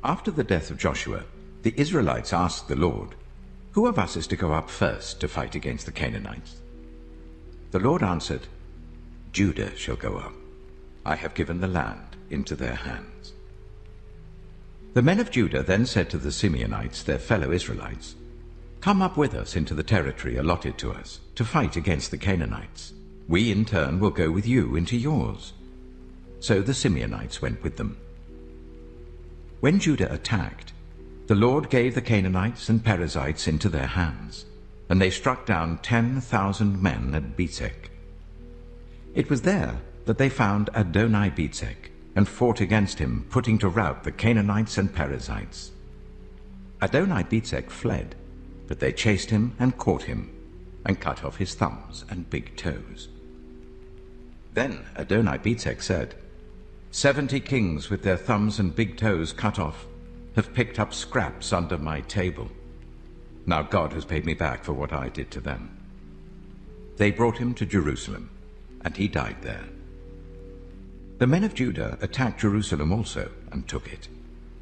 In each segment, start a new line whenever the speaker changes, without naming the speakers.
After the death of Joshua, the Israelites asked the Lord, "Who of us is to go up first to fight against the Canaanites?" The Lord answered, "Judah shall go up. I have given the land into their hands." The men of Judah then said to the Simeonites, their fellow Israelites, "Come up with us into the territory allotted to us, to fight against the Canaanites. We in turn will go with you into yours." So the Simeonites went with them. When Judah attacked, the Lord gave the Canaanites and Perizzites into their hands, and they struck down 10,000 men at Bezek. It was there that they found Adoni-Bezek, and fought against him, putting to rout the Canaanites and Perizzites. Adoni-Bezek fled, but they chased him and caught him, and cut off his thumbs and big toes. Then Adoni-Bezek said, 70 kings with their thumbs and big toes cut off have picked up scraps under my table. Now God has paid me back for what I did to them. They brought him to Jerusalem, and he died there. The men of Judah attacked Jerusalem also, and took it.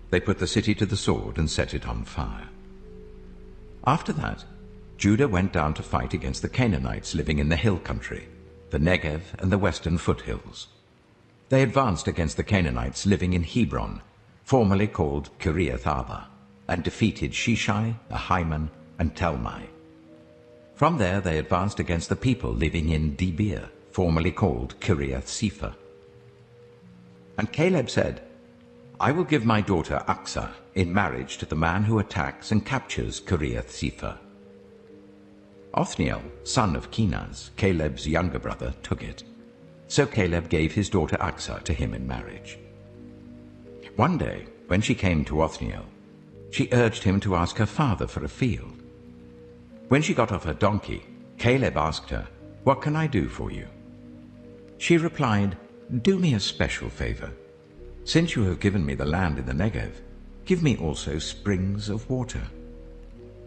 They put the city to the sword and set it on fire. After that, Judah went down to fight against the Canaanites living in the hill country, the Negev and the western foothills. They advanced against the Canaanites living in Hebron, formerly called Kiriath-Arba, and defeated Sheshai, Ahiman, and Talmai. From there they advanced against the people living in Debir, formerly called Kiriath-Sepher. And Caleb said, "I will give my daughter Aksah in marriage to the man who attacks and captures Kiriath-Sepher." Othniel, son of Kenaz, Caleb's younger brother, took it. So Caleb gave his daughter Aksah to him in marriage. One day, when she came to Othniel, she urged him to ask her father for a field. When she got off her donkey, Caleb asked her, "What can I do for you?" She replied, "Do me a special favor. Since you have given me the land in the Negev, give me also springs of water."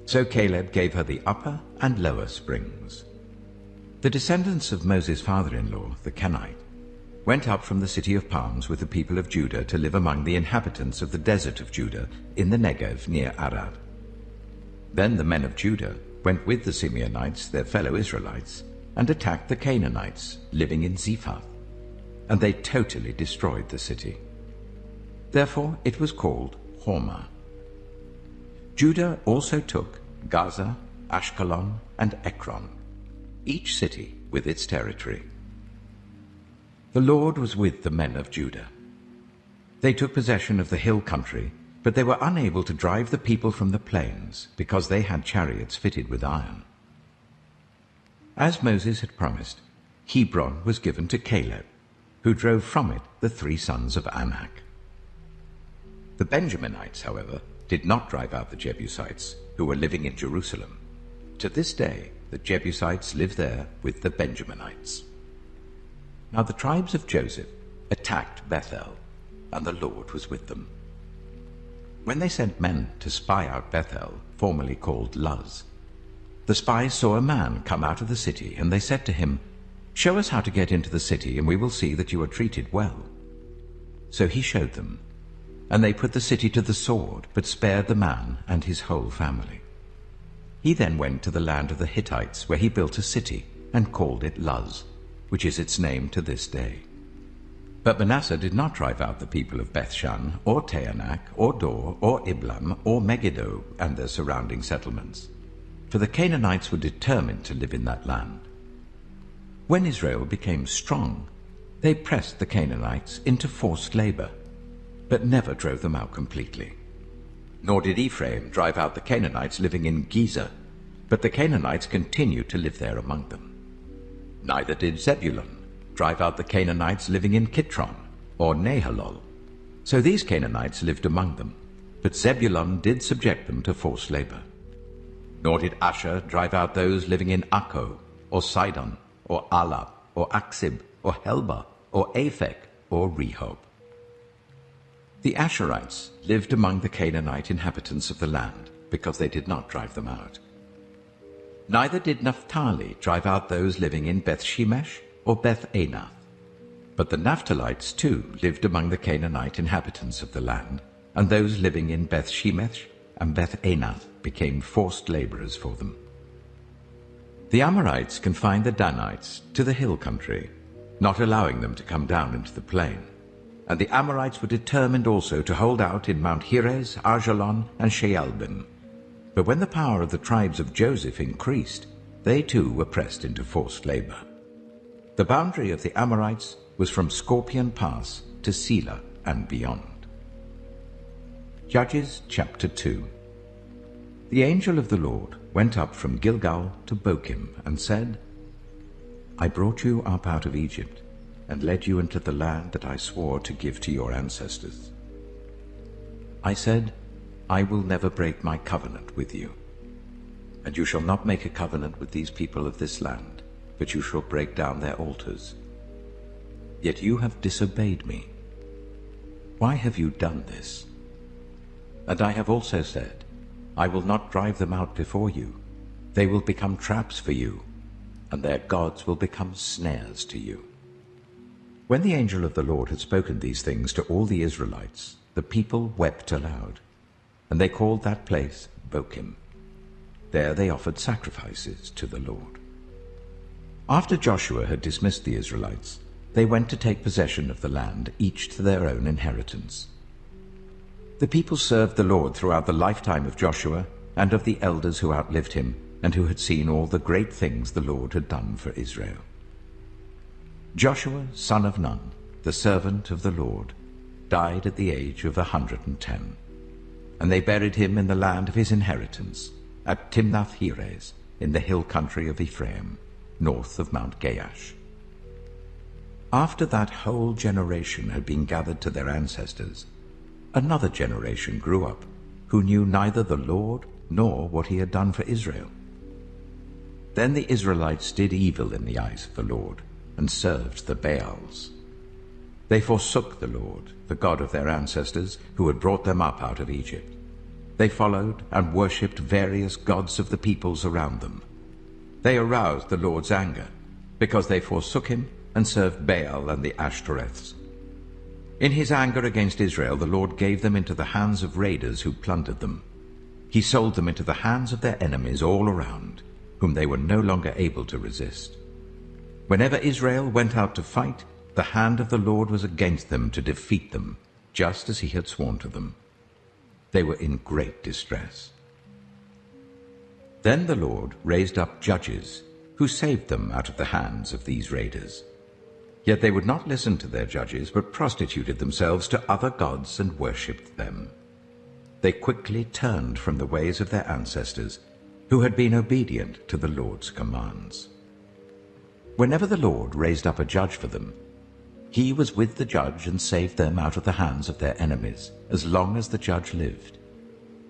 So Caleb gave her the upper and lower springs. The descendants of Moses' father-in-law, the Kenite, went up from the city of palms with the people of Judah to live among the inhabitants of the desert of Judah in the Negev near Arad. Then the men of Judah went with the Simeonites, their fellow Israelites, and attacked the Canaanites living in Zephath, and they totally destroyed the city. Therefore it was called Hormah. Judah also took Gaza, Ashkelon, and Ekron, each city with its territory. The Lord was with the men of Judah. They took possession of the hill country, but they were unable to drive the people from the plains, because they had chariots fitted with iron. As Moses had promised, Hebron was given to Caleb, who drove from it the 3 sons of Anak. The Benjaminites, however, did not drive out the Jebusites, who were living in Jerusalem. To this day, the Jebusites live there with the Benjaminites. Now the tribes of Joseph attacked Bethel, and the Lord was with them. When they sent men to spy out Bethel, formerly called Luz, the spies saw a man come out of the city, and they said to him, "Show us how to get into the city, and we will see that you are treated well." So he showed them, and they put the city to the sword, but spared the man and his whole family. He then went to the land of the Hittites, where he built a city, and called it Luz, which is its name to this day. But Manasseh did not drive out the people of Bethshan, or Taanach, or Dor, or Iblam, or Megiddo, and their surrounding settlements, for the Canaanites were determined to live in that land. When Israel became strong, they pressed the Canaanites into forced labor, but never drove them out completely. Nor did Ephraim drive out the Canaanites living in Gezer, but the Canaanites continued to live there among them. Neither did Zebulun drive out the Canaanites living in Kitron, or Nahalol. So these Canaanites lived among them, but Zebulun did subject them to forced labor. Nor did Asher drive out those living in Akko, or Sidon, or Alab, or Aksib, or Helba, or Aphek, or Rehob. The Asherites lived among the Canaanite inhabitants of the land, because they did not drive them out. Neither did Naphtali drive out those living in Beth-Shemesh or Beth-Anath. But the Naphtalites too lived among the Canaanite inhabitants of the land, and those living in Beth-Shemesh and Beth-Anath became forced laborers for them. The Amorites confined the Danites to the hill country, not allowing them to come down into the plain. And the Amorites were determined also to hold out in Mount Heres, Ajalon, and Shaalbim. But when the power of the tribes of Joseph increased, they too were pressed into forced labor. The boundary of the Amorites was from Scorpion Pass to Selah and beyond. Judges chapter 2. The angel of the Lord went up from Gilgal to Bochim and said, I brought you up out of Egypt, and led you into the land that I swore to give to your ancestors. I said, I will never break my covenant with you, and you shall not make a covenant with these people of this land, but you shall break down their altars. Yet you have disobeyed me. Why have you done this? And I have also said, I will not drive them out before you. They will become traps for you, and their gods will become snares to you. When the angel of the Lord had spoken these things to all the Israelites, the people wept aloud, and they called that place Bochim. There they offered sacrifices to the Lord. After Joshua had dismissed the Israelites, they went to take possession of the land, each to their own inheritance. The people served the Lord throughout the lifetime of Joshua and of the elders who outlived him, and who had seen all the great things the Lord had done for Israel. Joshua, son of Nun, the servant of the Lord, died at the age of 110, and they buried him in the land of his inheritance, at Timnath-Heres, in the hill country of Ephraim, north of Mount Gaash. After that whole generation had been gathered to their ancestors, another generation grew up, who knew neither the Lord nor what he had done for Israel. Then the Israelites did evil in the eyes of the Lord, and served the Baals. They forsook the Lord, the God of their ancestors, who had brought them up out of Egypt. They followed and worshipped various gods of the peoples around them. They aroused the Lord's anger, because they forsook him and served Baal and the Ashtoreths. In his anger against Israel, the Lord gave them into the hands of raiders who plundered them. He sold them into the hands of their enemies all around, whom they were no longer able to resist. Whenever Israel went out to fight, the hand of the Lord was against them to defeat them, just as he had sworn to them. They were in great distress. Then the Lord raised up judges, who saved them out of the hands of these raiders. Yet they would not listen to their judges, but prostituted themselves to other gods and worshipped them. They quickly turned from the ways of their ancestors, who had been obedient to the Lord's commands. Whenever the Lord raised up a judge for them, he was with the judge and saved them out of the hands of their enemies, as long as the judge lived.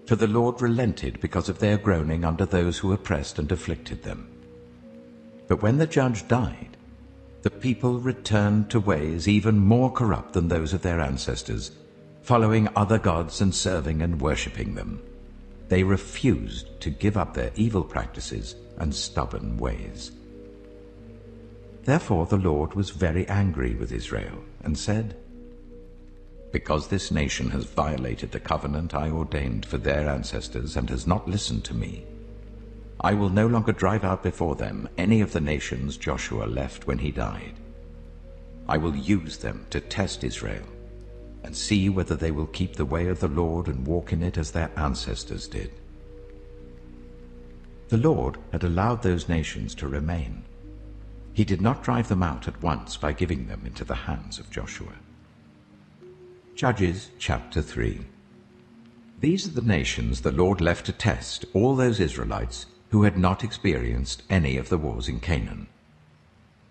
For the Lord relented because of their groaning under those who oppressed and afflicted them. But when the judge died, the people returned to ways even more corrupt than those of their ancestors, following other gods and serving and worshipping them. They refused to give up their evil practices and stubborn ways. Therefore the Lord was very angry with Israel and said, Because this nation has violated the covenant I ordained for their ancestors and has not listened to me, I will no longer drive out before them any of the nations Joshua left when he died. I will use them to test Israel and see whether they will keep the way of the Lord and walk in it as their ancestors did. The Lord had allowed those nations to remain. He did not drive them out at once by giving them into the hands of Joshua. Judges chapter 3. These are the nations the Lord left to test all those Israelites who had not experienced any of the wars in Canaan.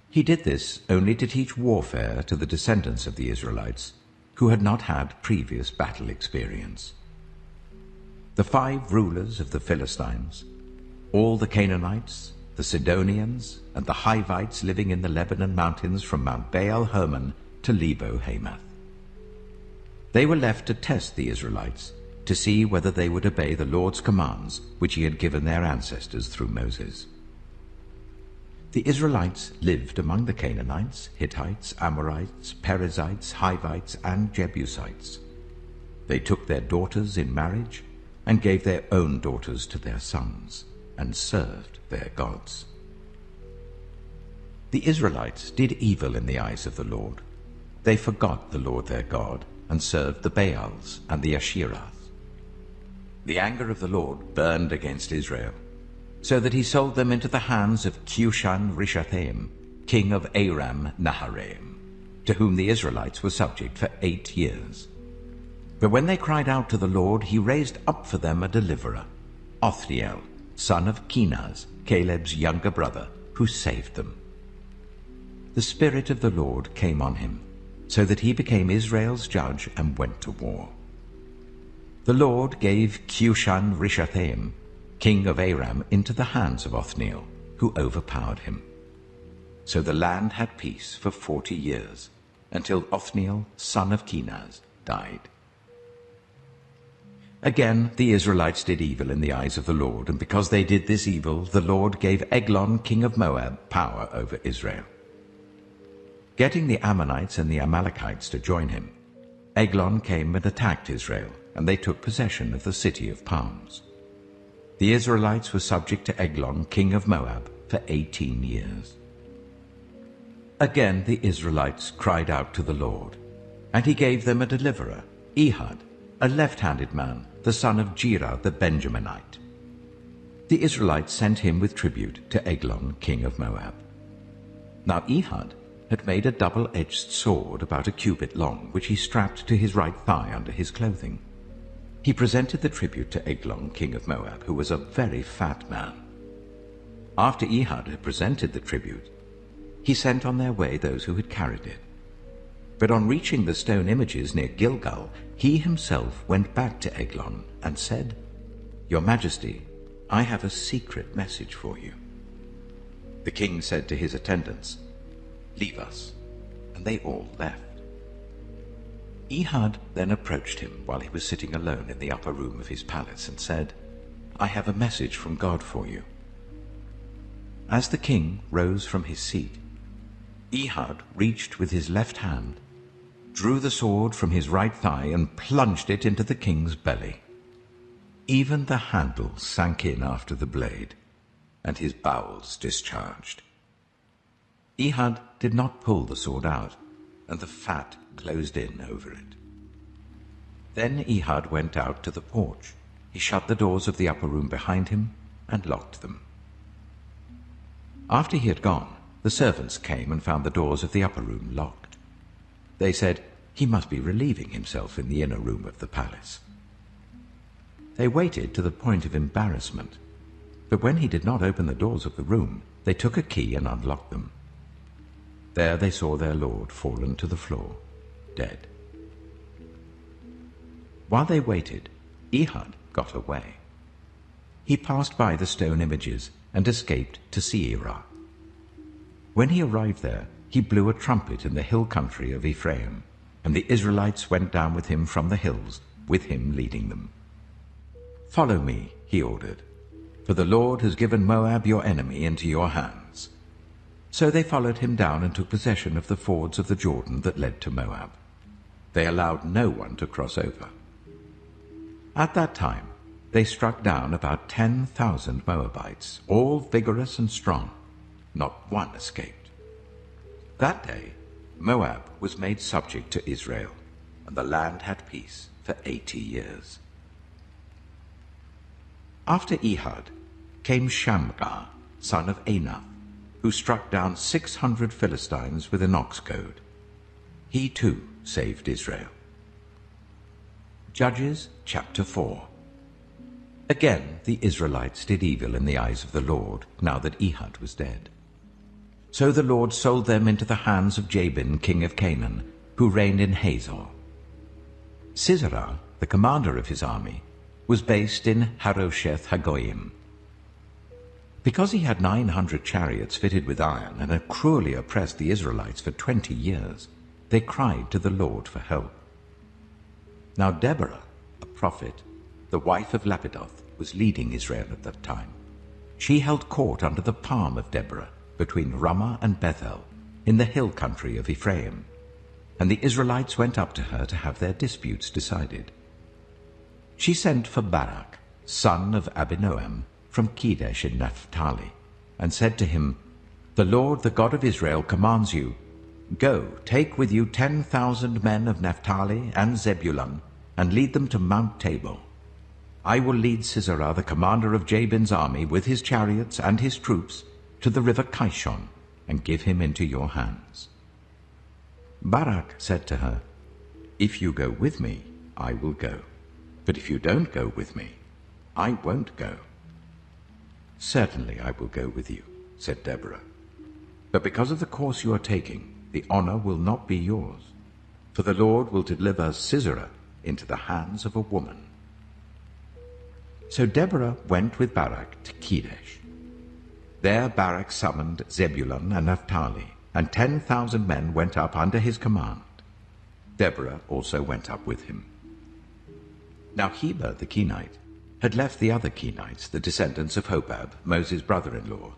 He did this only to teach warfare to the descendants of the Israelites who had not had previous battle experience. The 5 rulers of the Philistines, all the Canaanites, the Sidonians, and the Hivites living in the Lebanon mountains from Mount Baal Hermon to Lebo Hamath. They were left to test the Israelites, to see whether they would obey the Lord's commands which he had given their ancestors through Moses. The Israelites lived among the Canaanites, Hittites, Amorites, Perizzites, Hivites, and Jebusites. They took their daughters in marriage and gave their own daughters to their sons and served their gods. The Israelites did evil in the eyes of the Lord. They forgot the Lord their God and served the Baals and the Asherahs. The anger of the Lord burned against Israel, so that he sold them into the hands of Cushan-Rishathaim, king of Aram-Naharaim, to whom the Israelites were subject for 8 years. But when they cried out to the Lord, he raised up for them a deliverer, Othniel, son of Kenaz, Caleb's younger brother, who saved them. The Spirit of the Lord came on him, so that he became Israel's judge and went to war. The Lord gave Cushan-Rishathaim, king of Aram, into the hands of Othniel, who overpowered him. So the land had peace for 40 years, until Othniel, son of Kenaz, died. Again the Israelites did evil in the eyes of the Lord, and because they did this evil, the Lord gave Eglon, king of Moab, power over Israel. Getting the Ammonites and the Amalekites to join him, Eglon came and attacked Israel, and they took possession of the city of palms. The Israelites were subject to Eglon, king of Moab, for 18 years. Again the Israelites cried out to the Lord, and he gave them a deliverer, Ehud, a left-handed man, the son of Gera the Benjaminite. The Israelites sent him with tribute to Eglon, king of Moab. Now Ehud had made a double-edged sword about a cubit long, which he strapped to his right thigh under his clothing. He presented the tribute to Eglon, king of Moab, who was a very fat man. After Ehud had presented the tribute, he sent on their way those who had carried it. But on reaching the stone images near Gilgal, he himself went back to Eglon and said, "Your Majesty, I have a secret message for you." The king said to his attendants, "Leave us," and they all left. Ehud then approached him while he was sitting alone in the upper room of his palace and said, "I have a message from God for you." As the king rose from his seat, Ehud reached with his left hand, drew the sword from his right thigh, and plunged it into the king's belly. Even the handle sank in after the blade, and his bowels discharged. Ehud did not pull the sword out, and the fat closed in over it. Then Ehud went out to the porch. He shut the doors of the upper room behind him and locked them. After he had gone, the servants came and found the doors of the upper room locked. They said, "He must be relieving himself in the inner room of the palace." They waited to the point of embarrassment, but when he did not open the doors of the room, they took a key and unlocked them. There they saw their lord fallen to the floor, dead. While they waited, Ehud got away. He passed by the stone images and escaped to Seirah. When he arrived there, he blew a trumpet in the hill country of Ephraim, and the Israelites went down with him from the hills, with him leading them. "Follow me," he ordered, "for the Lord has given Moab your enemy into your hands." So they followed him down and took possession of the fords of the Jordan that led to Moab. They allowed no one to cross over. At that time they struck down about 10,000 Moabites, all vigorous and strong. Not one escaped. That day Moab was made subject to Israel, and the land had peace for 80 years. After Ehud came Shamgar, son of Anath, who struck down 600 Philistines with an ox goad. He too saved Israel. Judges chapter 4. Again the Israelites did evil in the eyes of the Lord, now that Ehud was dead. So the Lord sold them into the hands of Jabin, king of Canaan, who reigned in Hazor. Sisera, the commander of his army, was based in Harosheth Hagoyim. Because he had 900 chariots fitted with iron and had cruelly oppressed the Israelites for 20 years, they cried to the Lord for help. Now Deborah, a prophet, the wife of Lapidoth, was leading Israel at that time. She held court under the palm of Deborah, between Ramah and Bethel, in the hill country of Ephraim, and the Israelites went up to her to have their disputes decided. she sent for Barak, son of Abinoam, from Kedesh in Naphtali, and said to him, "The Lord, the God of Israel, commands you, go, take with you 10,000 men of Naphtali and Zebulun, and lead them to Mount Tabor. I will lead Sisera, the commander of Jabin's army, with his chariots and his troops, to the river Kishon, and give him into your hands." Barak said to her, "If you go with me, I will go. But if you don't go with me, I won't go." "Certainly I will go with you," said Deborah. "But because of the course you are taking, the honor will not be yours, for the Lord will deliver Sisera into the hands of a woman." So Deborah went with Barak to Kedesh. There Barak summoned Zebulun and Naphtali, and 10,000 men went up under his command. Deborah also went up with him. Now Heber the Kenite had left the other Kenites, the descendants of Hobab, Moses' brother-in-law,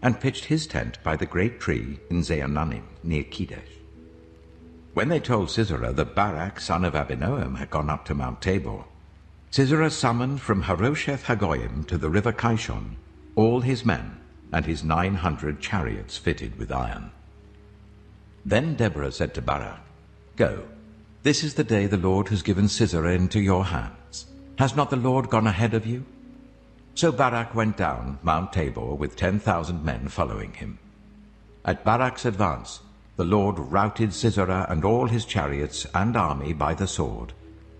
and pitched his tent by the great tree in Zaanannim near Kedesh. When they told Sisera that Barak, son of Abinoam, had gone up to Mount Tabor, Sisera summoned from Harosheth Hagoyim to the river Kishon all his men and his 900 chariots fitted with iron. Then Deborah said to Barak, "Go, this is the day the Lord has given Sisera into your hands. Has not the Lord gone ahead of you?" So Barak went down Mount Tabor with 10,000 men following him. At Barak's advance, the Lord routed Sisera and all his chariots and army by the sword,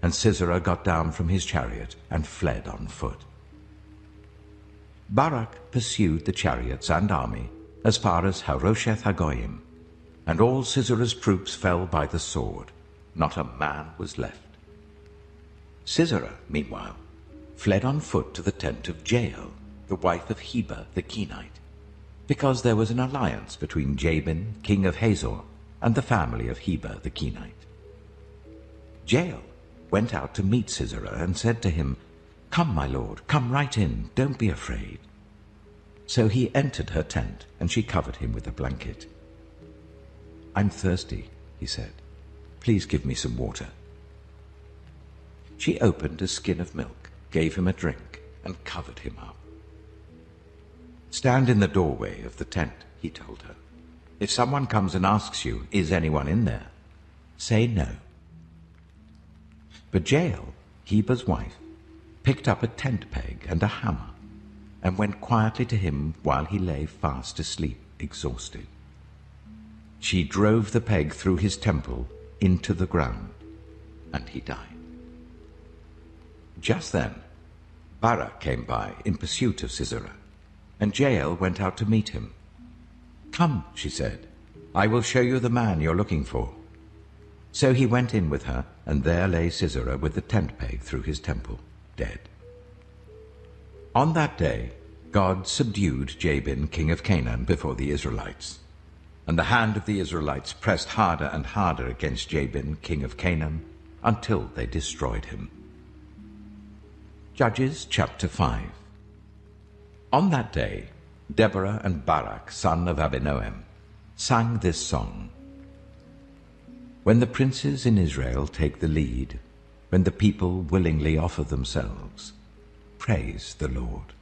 and Sisera got down from his chariot and fled on foot. Barak pursued the chariots and army as far as Harosheth Hagoyim, and all Sisera's troops fell by the sword. Not a man was left. Sisera, meanwhile, fled on foot to the tent of Jael, the wife of Heber the Kenite, because there was an alliance between Jabin, king of Hazor, and the family of Heber the Kenite. Jael went out to meet Sisera and said to him, "Come, my lord, come right in, don't be afraid." So he entered her tent, and she covered him with a blanket. "I'm thirsty," he said. "Please give me some water." She opened a skin of milk, gave him a drink, and covered him up. "Stand in the doorway of the tent," he told her. "If someone comes and asks you, 'Is anyone in there?' say no." But Jael, Heber's wife, picked up a tent peg and a hammer, and went quietly to him while he lay fast asleep, exhausted. She drove the peg through his temple into the ground, and he died. Just then Barak came by in pursuit of Sisera, and Jael went out to meet him. "Come," she said, "I will show you the man you're looking for." So he went in with her, and there lay Sisera with the tent peg through his temple, dead. On that day God subdued Jabin, king of Canaan, before the Israelites, and the hand of the Israelites pressed harder and harder against Jabin, king of Canaan, until they destroyed him. Judges chapter 5. On that day Deborah and Barak, son of Abinoam, sang this song: When the princes in Israel take the lead, when the people willingly offer themselves, praise the Lord.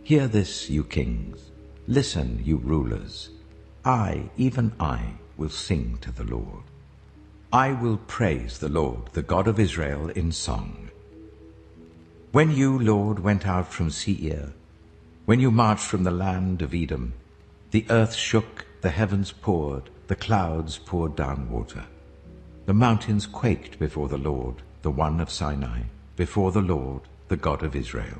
Hear this, you kings, listen, you rulers. I, even I, will sing to the Lord. I will praise the Lord, the God of Israel, in song. When you, Lord, went out from Seir, when you marched from the land of Edom, the earth shook, the heavens poured, the clouds poured down water. The mountains quaked before the Lord, the one of Sinai, before the Lord, the God of Israel.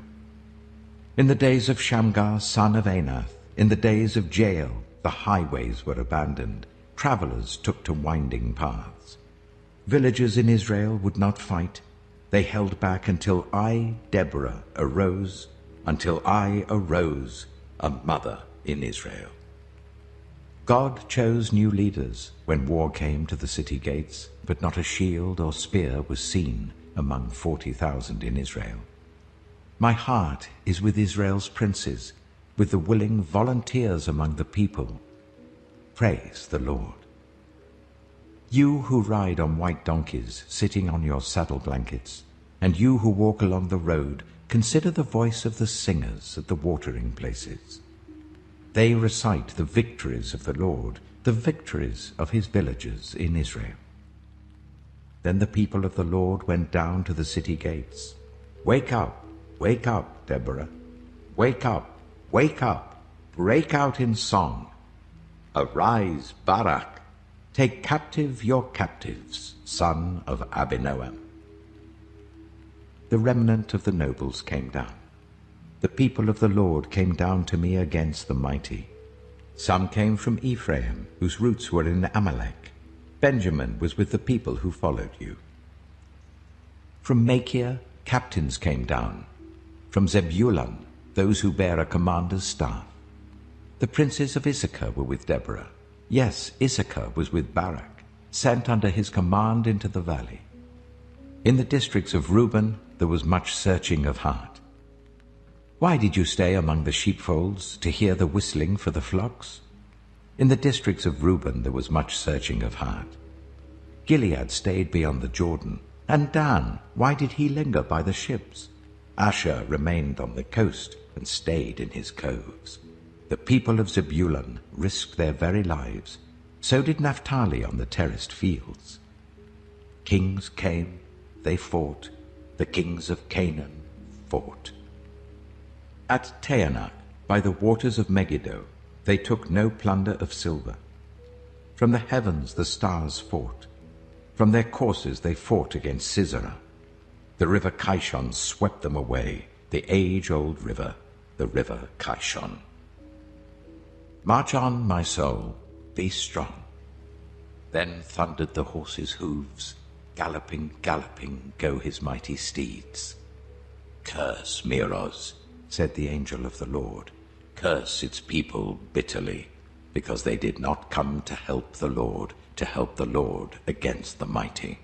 In the days of Shamgar, son of Anath, in the days of Jael, the highways were abandoned. Travelers took to winding paths. Villagers in Israel would not fight. They held back until I, Deborah, arose, until I arose, a mother in Israel. God chose new leaders when war came to the city gates, but not a shield or spear was seen among 40,000 in Israel. My heart is with Israel's princes, with the willing volunteers among the people. Praise the Lord. You who ride on white donkeys, sitting on your saddle blankets, and you who walk along the road, consider the voice of the singers at the watering places. They recite the victories of the Lord, the victories of his villages in Israel. Then the people of the Lord went down to the city gates. Wake up, Deborah. Wake up, break out in song. Arise, Barak, take captive your captives, son of Abinoam. The remnant of the nobles came down. The people of the Lord came down to me against the mighty. Some came from Ephraim, whose roots were in Amalek. Benjamin was with the people who followed you. From Machir, captains came down. From Zebulun, those who bear a commander's staff. The princes of Issachar were with Deborah. Yes, Issachar was with Barak, sent under his command into the valley. In the districts of Reuben there was much searching of heart. Why did you stay among the sheepfolds to hear the whistling for the flocks? In the districts of Reuben there was much searching of heart. Gilead stayed beyond the Jordan, and Dan, why did he linger by the ships? Asher remained on the coast and stayed in his coves. The people of Zebulun risked their very lives. So did Naphtali on the terraced fields. Kings came, they fought. The kings of Canaan fought. At Taanach, by the waters of Megiddo, they took no plunder of silver. From the heavens the stars fought. From their courses they fought against Sisera. The river Kishon swept them away, the age-old river, the river Kishon. March on, my soul, be strong. Then thundered the horses' hooves, galloping, galloping go his mighty steeds. Curse Meroz, said the angel of the Lord. Curse its people bitterly, because they did not come to help the Lord against the mighty.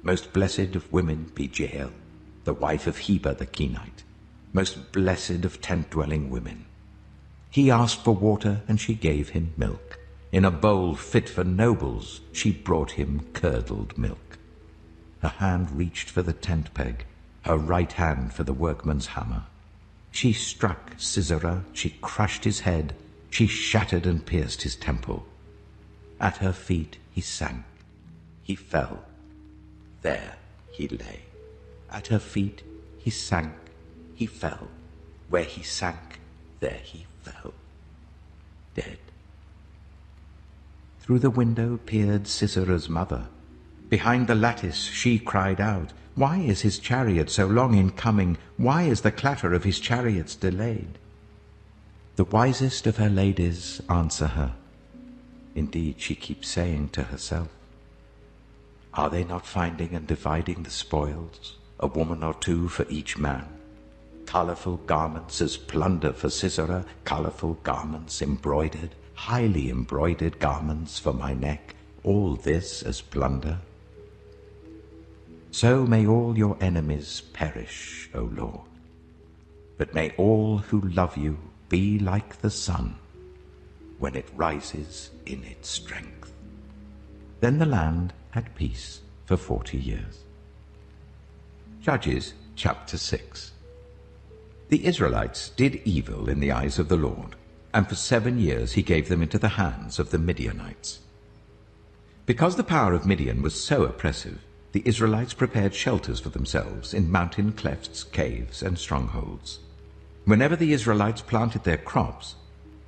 Most blessed of women be Jael, the wife of Heber the Kenite, most blessed of tent-dwelling women. He asked for water, and she gave him milk. In a bowl fit for nobles, she brought him curdled milk. Her hand reached for the tent peg, her right hand for the workman's hammer. She struck Sisera, she crushed his head, she shattered and pierced his temple. At her feet he sank, he fell. There he lay. At her feet he sank, he fell. Where he sank, there he fell, dead. Through the window peered Sisera's mother. Behind the lattice she cried out, Why is his chariot so long in coming? Why is the clatter of his chariots delayed? The wisest of her ladies answer her. Indeed, she keeps saying to herself, Are they not finding and dividing the spoils, a woman or two for each man? Colorful garments as plunder for Sisera, colorful garments embroidered, highly embroidered garments for my neck, all this as plunder. So may all your enemies perish, O Lord. But may all who love you be like the sun when it rises in its strength. Then the land had peace for 40 years. Judges chapter 6. The Israelites did evil in the eyes of the Lord, and for 7 years he gave them into the hands of the Midianites. Because the power of Midian was so oppressive, the Israelites prepared shelters for themselves in mountain clefts, caves, and strongholds. Whenever the Israelites planted their crops,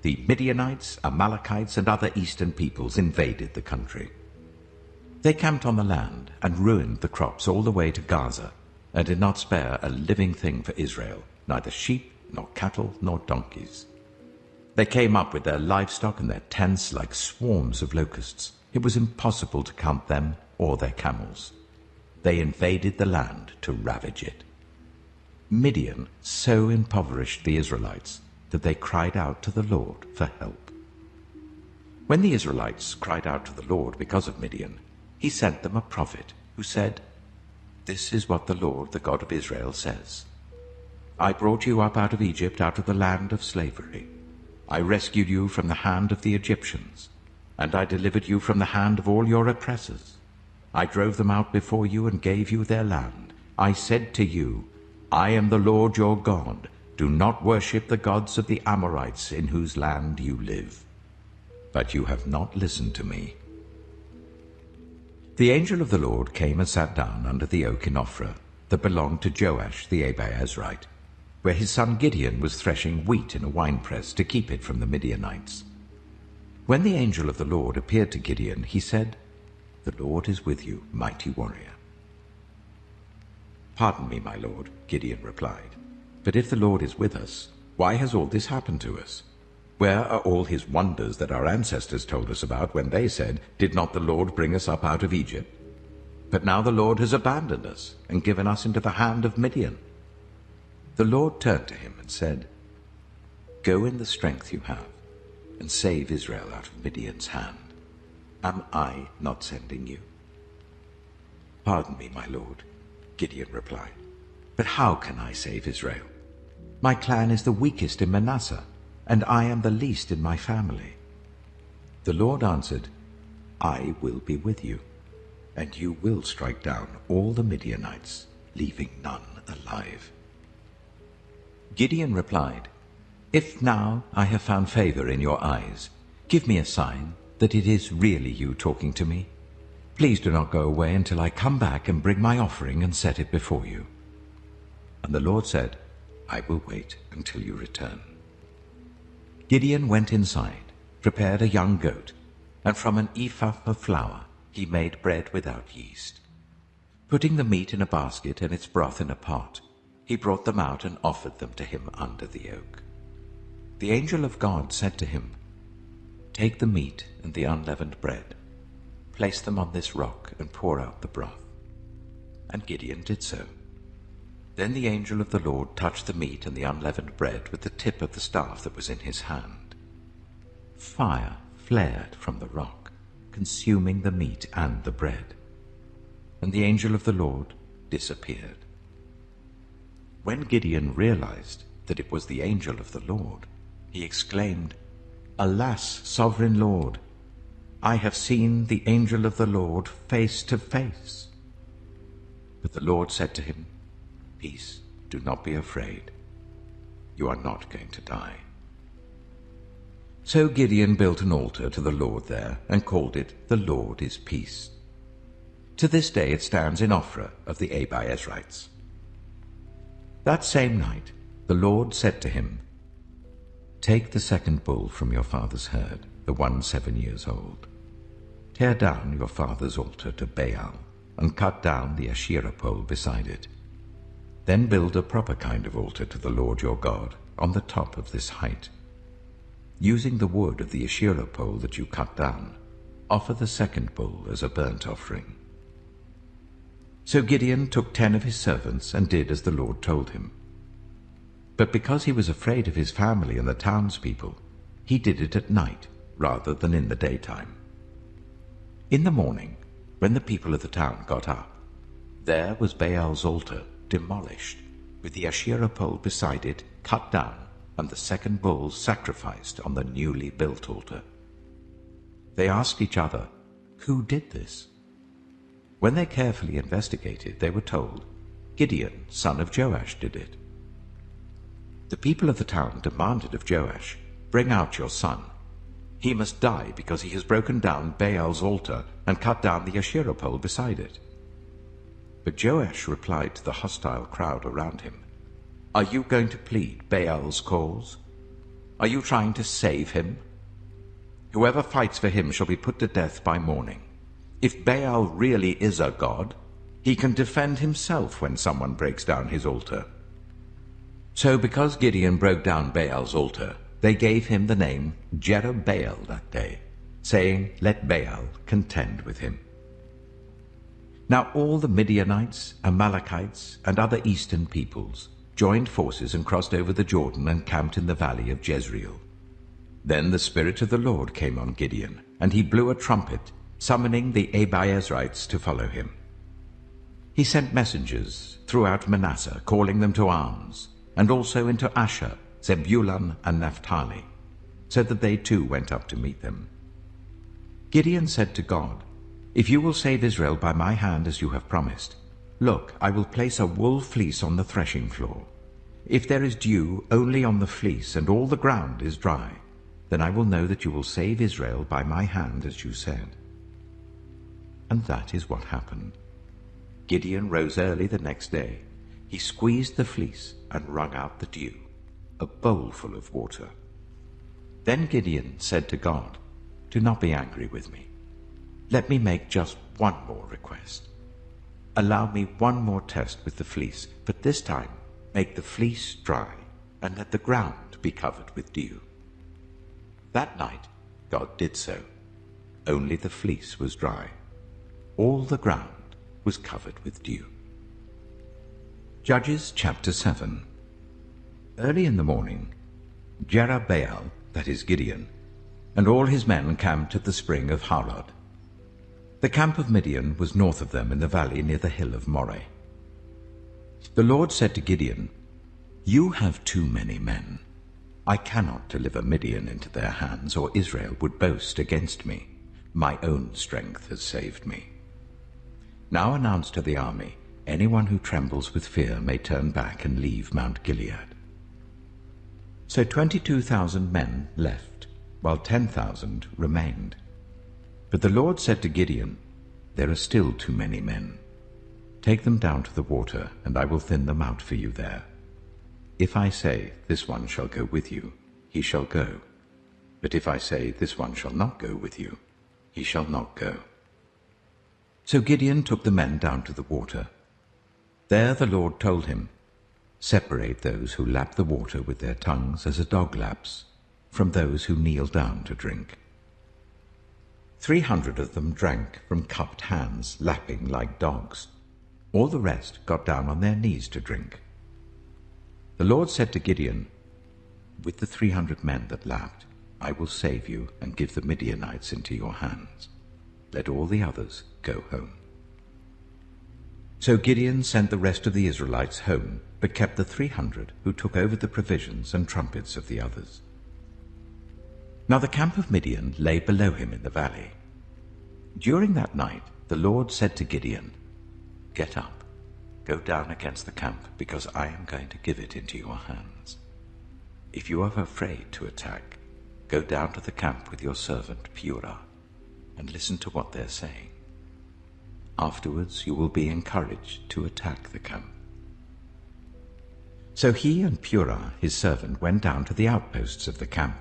the Midianites, Amalekites, and other eastern peoples invaded the country. They camped on the land and ruined the crops all the way to Gaza, and did not spare a living thing for Israel, neither sheep, nor cattle, nor donkeys. They came up with their livestock and their tents like swarms of locusts. It was impossible to count them or their camels. They invaded the land to ravage it. Midian so impoverished the Israelites that they cried out to the Lord for help. When the Israelites cried out to the Lord because of Midian, he sent them a prophet who said, This is what the Lord, the God of Israel, says. I brought you up out of Egypt, out of the land of slavery. I rescued you from the hand of the Egyptians, and I delivered you from the hand of all your oppressors. I drove them out before you and gave you their land. I said to you, I am the Lord your God. Do not worship the gods of the Amorites in whose land you live. But you have not listened to me. The angel of the Lord came and sat down under the oak in Ophrah that belonged to Joash the Abiezrite, where his son Gideon was threshing wheat in a winepress to keep it from the Midianites. When the angel of the Lord appeared to Gideon, he said, The Lord is with you, mighty warrior. Pardon me, my lord, Gideon replied, but if the Lord is with us, why has all this happened to us? Where are all his wonders that our ancestors told us about when they said, Did not the Lord bring us up out of Egypt? But now the Lord has abandoned us and given us into the hand of Midian. The Lord turned to him and said, Go in the strength you have, and save Israel out of Midian's hand. Am I not sending you? Pardon me, my lord, Gideon replied, but how can I save Israel? My clan is the weakest in Manasseh, and I am the least in my family. The Lord answered, I will be with you, and you will strike down all the Midianites, leaving none alive. Gideon replied, If now I have found favor in your eyes, give me a sign that it is really you talking to me. Please do not go away until I come back and bring my offering and set it before you. And the Lord said, I will wait until you return. Gideon went inside, prepared a young goat, and from an ephah of flour he made bread without yeast. Putting the meat in a basket and its broth in a pot, he brought them out and offered them to him under the oak. The angel of God said to him, Take the meat and the unleavened bread, place them on this rock and pour out the broth. And Gideon did so. Then the angel of the Lord touched the meat and the unleavened bread with the tip of the staff that was in his hand. Fire flared from the rock, consuming the meat and the bread. And the angel of the Lord disappeared. When Gideon realized that it was the angel of the Lord, he exclaimed, Alas, sovereign Lord, I have seen the angel of the Lord face to face. But the Lord said to him, Peace, do not be afraid. You are not going to die. So Gideon built an altar to the Lord there and called it, The Lord is Peace. To this day it stands in Ophrah of the Abiezrites. That same night the Lord said to him, Take the second bull from your father's herd, the one 7 years old. Tear down your father's altar to Baal, and cut down the Asherah pole beside it. Then build a proper kind of altar to the Lord your God on the top of this height. Using the wood of the Asherah pole that you cut down, offer the second bull as a burnt offering. So Gideon took 10 of his servants and did as the Lord told him. But because he was afraid of his family and the townspeople, he did it at night rather than in the daytime. In the morning, when the people of the town got up, there was Baal's altar demolished, with the Asherah pole beside it cut down, and the second bull sacrificed on the newly built altar. They asked each other, Who did this? When they carefully investigated, they were told, Gideon, son of Joash, did it. The people of the town demanded of Joash, Bring out your son. He must die because he has broken down Baal's altar and cut down the Asherah pole beside it. But Joash replied to the hostile crowd around him, Are you going to plead Baal's cause? Are you trying to save him? Whoever fights for him shall be put to death by morning. If Baal really is a god, he can defend himself when someone breaks down his altar. So because Gideon broke down Baal's altar, they gave him the name Jerubbaal that day, saying, Let Baal contend with him. Now all the Midianites, Amalekites, and other eastern peoples joined forces and crossed over the Jordan and camped in the valley of Jezreel. Then the Spirit of the Lord came on Gideon, and he blew a trumpet, summoning the Abiezrites to follow him. He sent messengers throughout Manasseh, calling them to arms, and also into Asher, Zebulun, and Naphtali, so that they too went up to meet them. Gideon said to God, If you will save Israel by my hand as you have promised, look, I will place a wool fleece on the threshing floor. If there is dew only on the fleece and all the ground is dry, then I will know that you will save Israel by my hand as you said." And that is what happened. Gideon rose early the next day. He squeezed the fleece and wrung out the dew, a bowlful of water. Then Gideon said to God, "Do not be angry with me. Let me make just one more request. Allow me one more test with the fleece, but this time make the fleece dry, and let the ground be covered with dew." That night God did so. Only the fleece was dry. All the ground was covered with dew. Judges chapter 7. Early in the morning, Jerubbaal, that is Gideon, and all his men camped at the spring of Harod. The camp of Midian was north of them in the valley near the hill of Moreh. The Lord said to Gideon, "You have too many men. I cannot deliver Midian into their hands, or Israel would boast against me. My own strength has saved me. Now announce to the army, anyone who trembles with fear may turn back and leave Mount Gilead." So 22,000 men left, while 10,000 remained. But the Lord said to Gideon, "There are still too many men. Take them down to the water, and I will thin them out for you there. If I say, 'This one shall go with you,' he shall go. But if I say, 'This one shall not go with you,' he shall not go." So Gideon took the men down to the water. There the Lord told him, "Separate those who lap the water with their tongues as a dog laps, from those who kneel down to drink." 300 of them drank from cupped hands, lapping like dogs. All the rest got down on their knees to drink. The Lord said to Gideon, "With the 300 men that lapped, I will save you and give the Midianites into your hands. Let all the others go home." So Gideon sent the rest of the Israelites home, but kept the 300 who took over the provisions and trumpets of the others. Now the camp of Midian lay below him in the valley. During that night the Lord said to Gideon, "Get up, go down against the camp, because I am going to give it into your hands. If you are afraid to attack, go down to the camp with your servant Purah, and listen to what they're saying. Afterwards you will be encouraged to attack the camp." So he and Purah, his servant, went down to the outposts of the camp.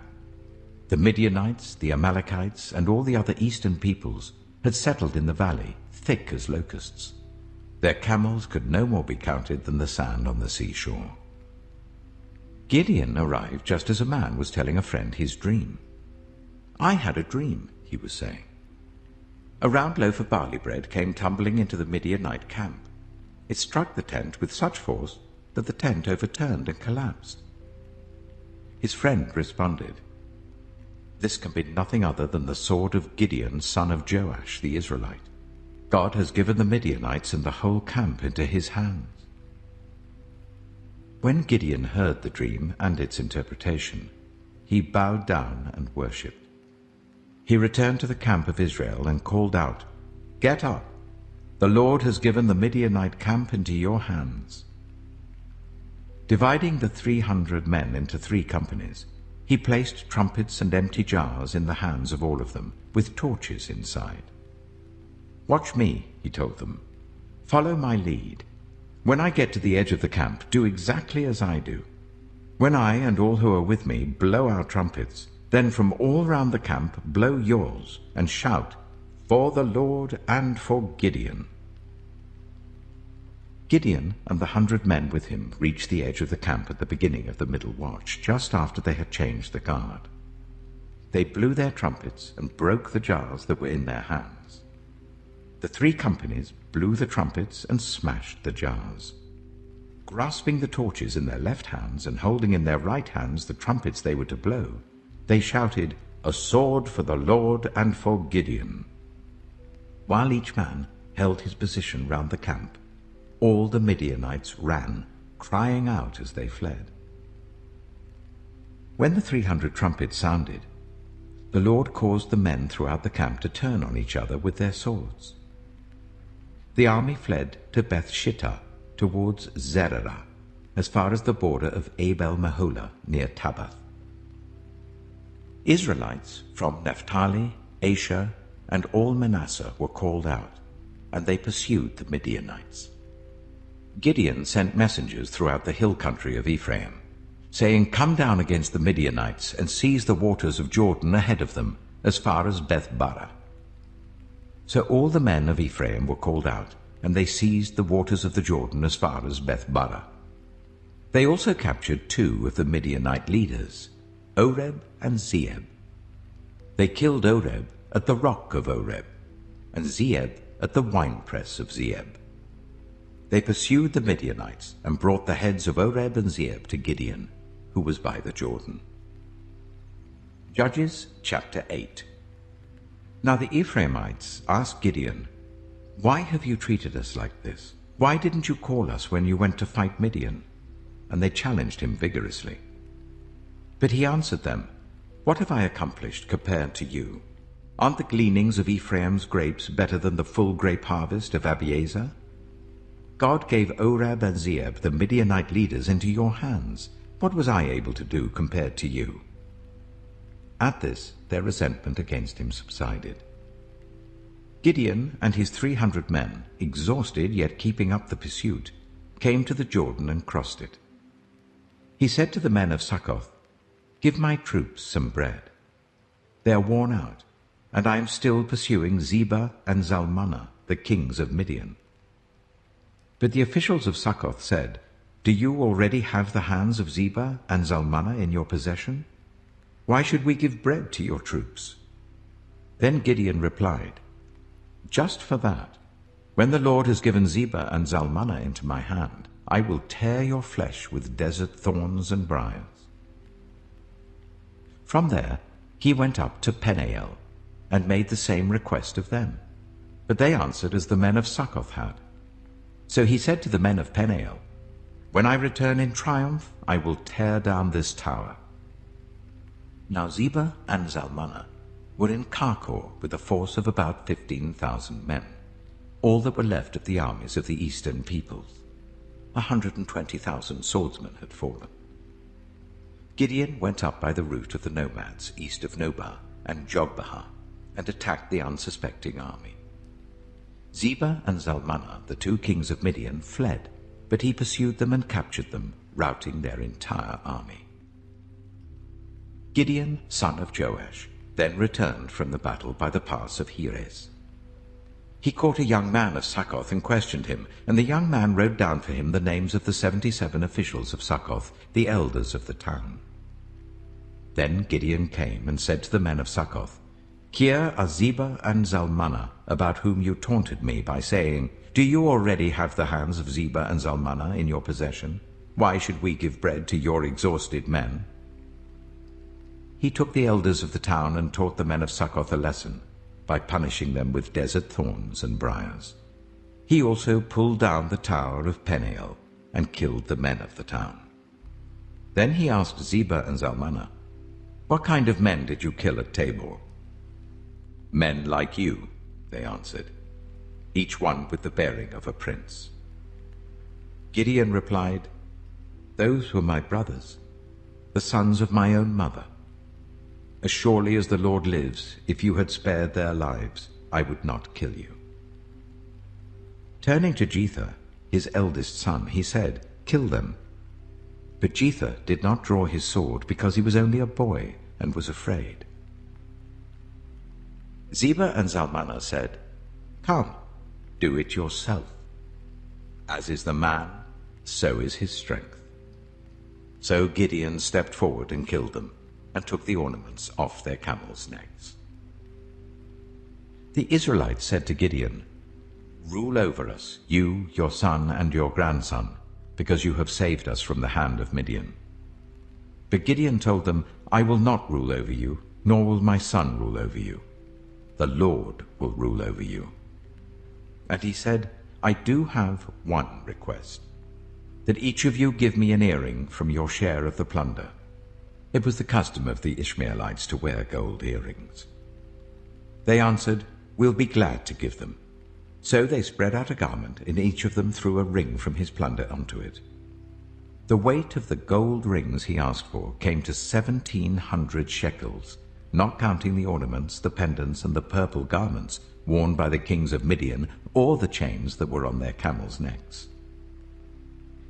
The Midianites, the Amalekites, and all the other eastern peoples had settled in the valley, thick as locusts. Their camels could no more be counted than the sand on the seashore. Gideon arrived just as a man was telling a friend his dream. "I had a dream," he was saying. "A round loaf of barley bread came tumbling into the Midianite camp. It struck the tent with such force that the tent overturned and collapsed." His friend responded, "This can be nothing other than the sword of Gideon, son of Joash, the Israelite. God has given the Midianites and the whole camp into his hands." When Gideon heard the dream and its interpretation, he bowed down and worshipped. He returned to the camp of Israel and called out, "Get up! The Lord has given the Midianite camp into your hands." Dividing the 300 men into 3 companies, he placed trumpets and empty jars in the hands of all of them, with torches inside. "Watch me," he told them. "Follow my lead. When I get to the edge of the camp, do exactly as I do. When I and all who are with me blow our trumpets, then from all round the camp blow yours and shout, 'For the Lord and for Gideon.'" Gideon and the 100 men with him reached the edge of the camp at the beginning of the middle watch, just after they had changed the guard. They blew their trumpets and broke the jars that were in their hands. The 3 companies blew the trumpets and smashed the jars. Grasping the torches in their left hands and holding in their right hands the trumpets they were to blow, they shouted, "A sword for the Lord and for Gideon." While each man held his position round the camp, all the Midianites ran, crying out as they fled. When the 300 trumpets sounded, the Lord caused the men throughout the camp to turn on each other with their swords. The army fled to Beth-shittah towards Zererah, as far as the border of Abel-Meholah near Tabbath. Israelites from Naphtali, Asher, and all Manasseh were called out, and they pursued the Midianites. Gideon sent messengers throughout the hill country of Ephraim, saying, "Come down against the Midianites and seize the waters of Jordan ahead of them, as far as Beth-barah." So all the men of Ephraim were called out, and they seized the waters of the Jordan as far as Beth-barah. They also captured 2 of the Midianite leaders, Oreb and Zeeb. They killed Oreb at the rock of Oreb, and Zeeb at the winepress of Zeeb. They pursued the Midianites and brought the heads of Oreb and Zeeb to Gideon, who was by the Jordan. Judges chapter 8. Now the Ephraimites asked Gideon, "Why have you treated us like this? Why didn't you call us when you went to fight Midian?" And they challenged him vigorously. But he answered them, "What have I accomplished compared to you? Aren't the gleanings of Ephraim's grapes better than the full grape harvest of Abiezer? God gave Oreb and Zeeb, the Midianite leaders, into your hands. What was I able to do compared to you?" At this, their resentment against him subsided. Gideon and his 300 men, exhausted yet keeping up the pursuit, came to the Jordan and crossed it. He said to the men of Succoth, "Give my troops some bread. They are worn out, and I am still pursuing Zebah and Zalmunna, the kings of Midian." But the officials of Succoth said, "Do you already have the hands of Zebah and Zalmunna in your possession? Why should we give bread to your troops?" Then Gideon replied, "Just for that, when the Lord has given Zebah and Zalmunna into my hand, I will tear your flesh with desert thorns and briars." From there he went up to Peniel, and made the same request of them. But they answered as the men of Succoth had. So he said to the men of Peniel, "When I return in triumph, I will tear down this tower." Now Zebah and Zalmunna were in Karkor with a force of about 15,000 men, all that were left of the armies of the eastern peoples. 120,000 swordsmen had fallen. Gideon went up by the route of the nomads east of Nobah and Jogbehah, and attacked the unsuspecting army. Zebah and Zalmunna, the 2 kings of Midian, fled, but he pursued them and captured them, routing their entire army. Gideon, son of Joash, then returned from the battle by the pass of Heres. He caught a young man of Succoth and questioned him, and the young man wrote down for him the names of the 77 officials of Succoth, the elders of the town. Then Gideon came and said to the men of Succoth, "Here are Zebah and Zalmunna, about whom you taunted me by saying, 'Do you already have the hands of Zebah and Zalmunna in your possession? Why should we give bread to your exhausted men?'" He took the elders of the town and taught the men of Succoth a lesson, by punishing them with desert thorns and briars. He also pulled down the tower of Peniel and killed the men of the town. Then he asked Zebah and Zalmunna, "What kind of men did you kill at Tabor?" "Men like you," they answered, "each one with the bearing of a prince." Gideon replied, "Those were my brothers, the sons of my own mother. As surely as the Lord lives, if you had spared their lives, I would not kill you." Turning to Jether, his eldest son, he said, "Kill them." But Jether did not draw his sword because he was only a boy and was afraid. Zebah and Zalmunna said, "Come, do it yourself. As is the man, so is his strength." So Gideon stepped forward and killed them, and took the ornaments off their camels' necks. The Israelites said to Gideon, "Rule over us, you, your son, and your grandson, because you have saved us from the hand of Midian." But Gideon told them, "I will not rule over you, nor will my son rule over you. The Lord will rule over you." And he said, "I do have one request, that each of you give me an earring from your share of the plunder." It was the custom of the Ishmaelites to wear gold earrings. They answered, "We'll be glad to give them." So they spread out a garment, and each of them threw a ring from his plunder onto it. The weight of the gold rings he asked for came to 1,700 shekels, not counting the ornaments, the pendants, and the purple garments worn by the kings of Midian, or the chains that were on their camels' necks.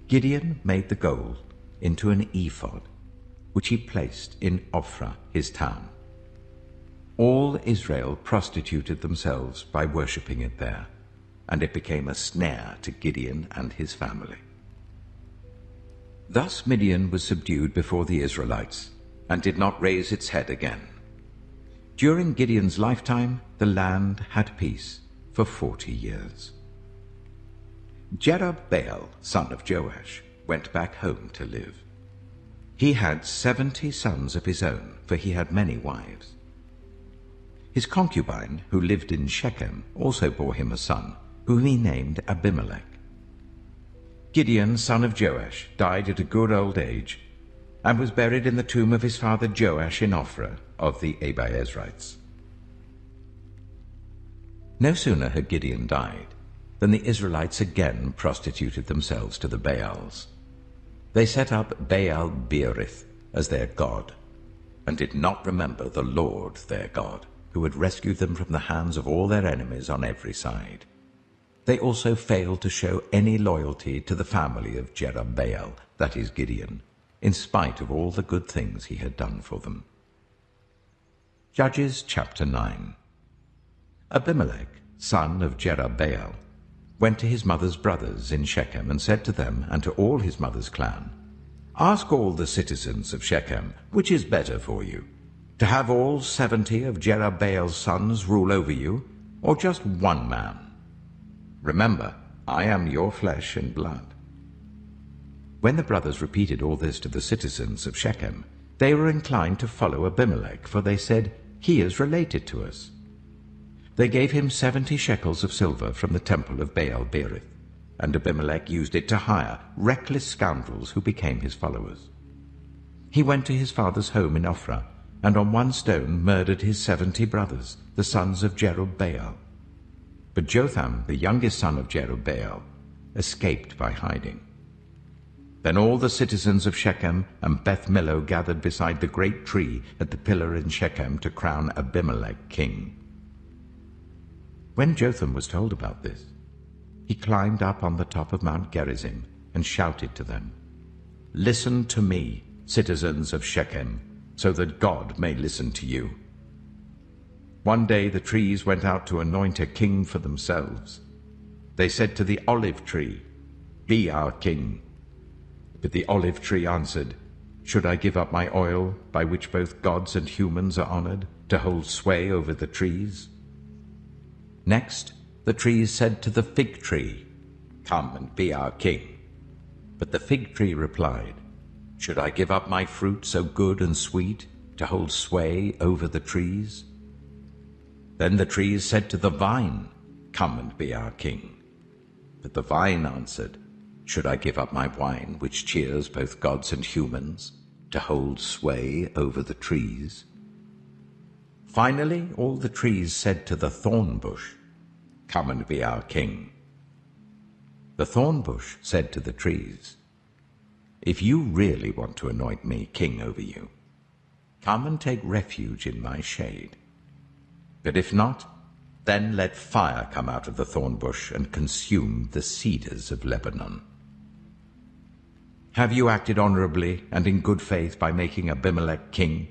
Gideon made the gold into an ephod, which he placed in Ophrah, his town. All Israel prostituted themselves by worshipping it there, and it became a snare to Gideon and his family. Thus Midian was subdued before the Israelites, and did not raise its head again. During Gideon's lifetime, the land had peace for 40 years. Jerubbaal, son of Joash, went back home to live. He had 70 sons of his own, for he had many wives. His concubine, who lived in Shechem, also bore him a son, whom he named Abimelech. Gideon, son of Joash, died at a good old age, and was buried in the tomb of his father Joash in Ophrah of the Abiezrites. No sooner had Gideon died than the Israelites again prostituted themselves to the Baals. They set up Baal-Berith as their god, and did not remember the Lord their God, who had rescued them from the hands of all their enemies on every side. They also failed to show any loyalty to the family of Jerubbaal, that is Gideon, in spite of all the good things he had done for them. Judges chapter 9. Abimelech, son of Jerubbaal, went to his mother's brothers in Shechem, and said to them and to all his mother's clan, "Ask all the citizens of Shechem, which is better for you, to have all 70 of Jerubbaal's sons rule over you, or just one man? Remember, I am your flesh and blood." When the brothers repeated all this to the citizens of Shechem, they were inclined to follow Abimelech, for they said, "He is related to us." They gave him 70 shekels of silver from the temple of Baal-Berith, and Abimelech used it to hire reckless scoundrels who became his followers. He went to his father's home in Ophrah, and on one stone murdered his 70 brothers, the sons of Jerubbaal. But Jotham, the youngest son of Jerubbaal, escaped by hiding. Then all the citizens of Shechem and Beth Millo gathered beside the great tree at the pillar in Shechem to crown Abimelech king. When Jotham was told about this, he climbed up on the top of Mount Gerizim and shouted to them, "Listen to me, citizens of Shechem, so that God may listen to you." One day the trees went out to anoint a king for themselves. They said to the olive tree, "Be our king." But the olive tree answered, "Should I give up my oil, by which both gods and humans are honored, to hold sway over the trees?" Next, the trees said to the fig tree, "Come and be our king." But the fig tree replied, "Should I give up my fruit so good and sweet, to hold sway over the trees?" Then the trees said to the vine, "Come and be our king." But the vine answered, "Should I give up my wine, which cheers both gods and humans, to hold sway over the trees?" Finally, all the trees said to the thorn bush, "Come and be our king." The thorn bush said to the trees, "If you really want to anoint me king over you, come and take refuge in my shade. But if not, then let fire come out of the thorn bush and consume the cedars of Lebanon." Have you acted honorably and in good faith by making Abimelech king?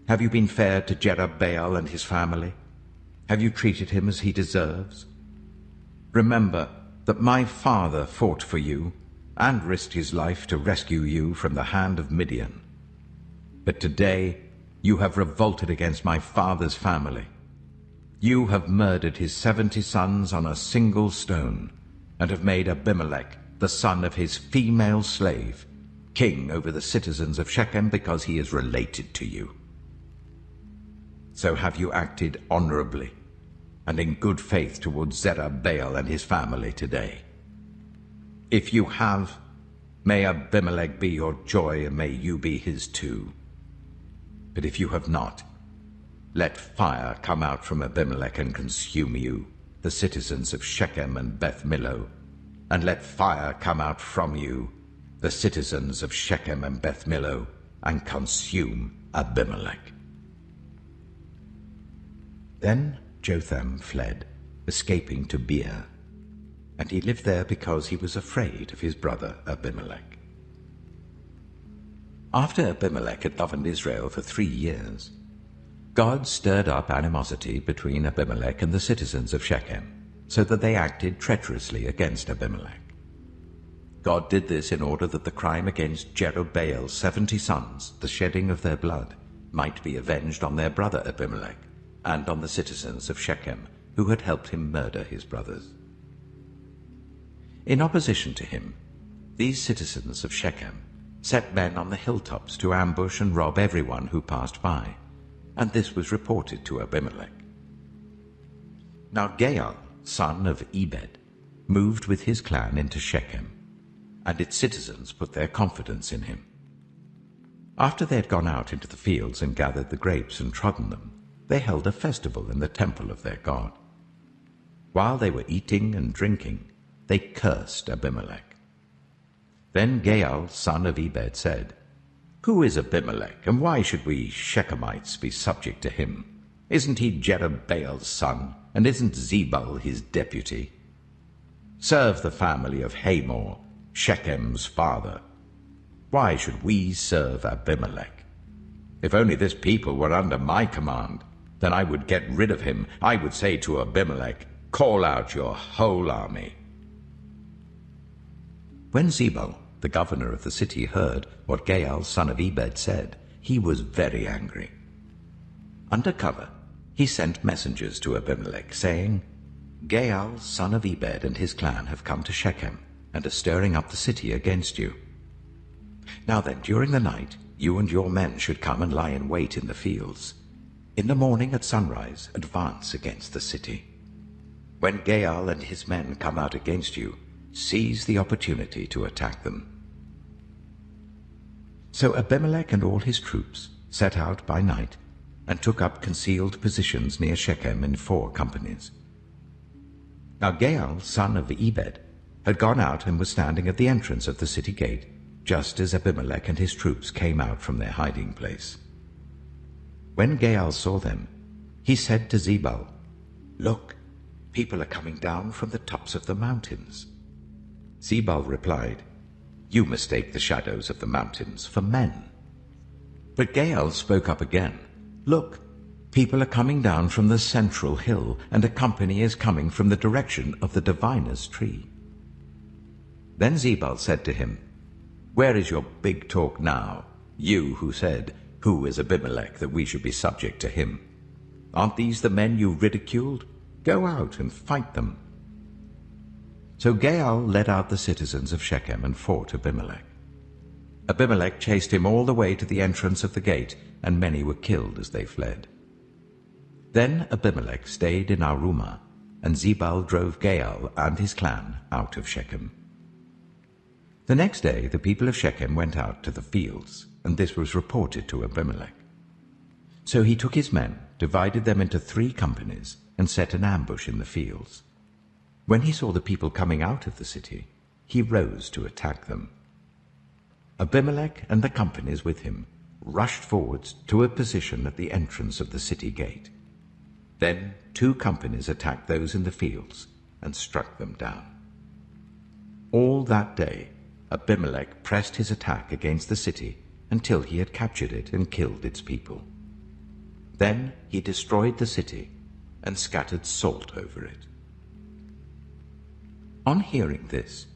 Have you been fair to Jerubbaal and his family? Have you treated him as he deserves? Remember that my father fought for you and risked his life to rescue you from the hand of Midian. But today you have revolted against my father's family. You have murdered his 70 sons on a single stone, and have made Abimelech, the son of his female slave, king over the citizens of Shechem, because he is related to you. So have you acted honorably and in good faith towards Jerubbaal and his family today? If you have, may Abimelech be your joy, and may you be his too, But if you have not, let fire come out from Abimelech and consume you, the citizens of Shechem and Beth Millo, and let fire come out from you, the citizens of Shechem and Beth Millo, and consume Abimelech." Then Jotham fled, escaping to Beer, and he lived there because he was afraid of his brother Abimelech. After Abimelech had governed Israel for 3 years, God stirred up animosity between Abimelech and the citizens of Shechem, so that they acted treacherously against Abimelech. God did this in order that the crime against Jerubbaal's 70 sons, the shedding of their blood, might be avenged on their brother Abimelech and on the citizens of Shechem who had helped him murder his brothers. In opposition to him, these citizens of Shechem set men on the hilltops to ambush and rob everyone who passed by, and this was reported to Abimelech. Now Gaal, son of Ebed, moved with his clan into Shechem, and its citizens put their confidence in him. After they had gone out into the fields and gathered the grapes and trodden them, they held a festival in the temple of their God. While they were eating and drinking, they cursed Abimelech. Then Gaal, son of Ebed, said, "Who is Abimelech, and why should we Shechemites be subject to him? Isn't he Jerubbaal's son, and isn't Zebul his deputy? Serve the family of Hamor, Shechem's father. Why should we serve Abimelech? If only this people were under my command, then I would get rid of him. I would say to Abimelech, 'Call out your whole army.'" When Zebul, the governor of the city, heard what Gaal, son of Ebed, said, he was very angry. Under cover, he sent messengers to Abimelech, saying, "Gaal, son of Ebed, and his clan have come to Shechem, and are stirring up the city against you. Now then, during the night, you and your men should come and lie in wait in the fields. In the morning at sunrise, advance against the city. When Gaal and his men come out against you, seize the opportunity to attack them." So Abimelech and all his troops set out by night and took up concealed positions near Shechem in 4 companies. Now Gaal, son of Ebed, had gone out and was standing at the entrance of the city gate, just as Abimelech and his troops came out from their hiding place. When Gaal saw them, he said to Zebul, "Look, people are coming down from the tops of the mountains." Zebul replied, "You mistake the shadows of the mountains for men." But Gaal spoke up again, "Look, people are coming down from the central hill, and a company is coming from the direction of the diviner's tree." Then Zebul said to him, "Where is your big talk now, you who said, 'Who is Abimelech that we should be subject to him?' Aren't these the men you ridiculed? Go out and fight them." So Gaal led out the citizens of Shechem and fought Abimelech. Abimelech chased him all the way to the entrance of the gate, and many were killed as they fled. Then Abimelech stayed in Arumah, and Zebul drove Gaal and his clan out of Shechem. The next day the people of Shechem went out to the fields, and this was reported to Abimelech. So he took his men, divided them into 3 companies, and set an ambush in the fields. When he saw the people coming out of the city, he rose to attack them. Abimelech and the companies with him rushed forwards to a position at the entrance of the city gate. Then 2 companies attacked those in the fields and struck them down. All that day Abimelech pressed his attack against the city until he had captured it and killed its people. Then he destroyed the city and scattered salt over it. On hearing this,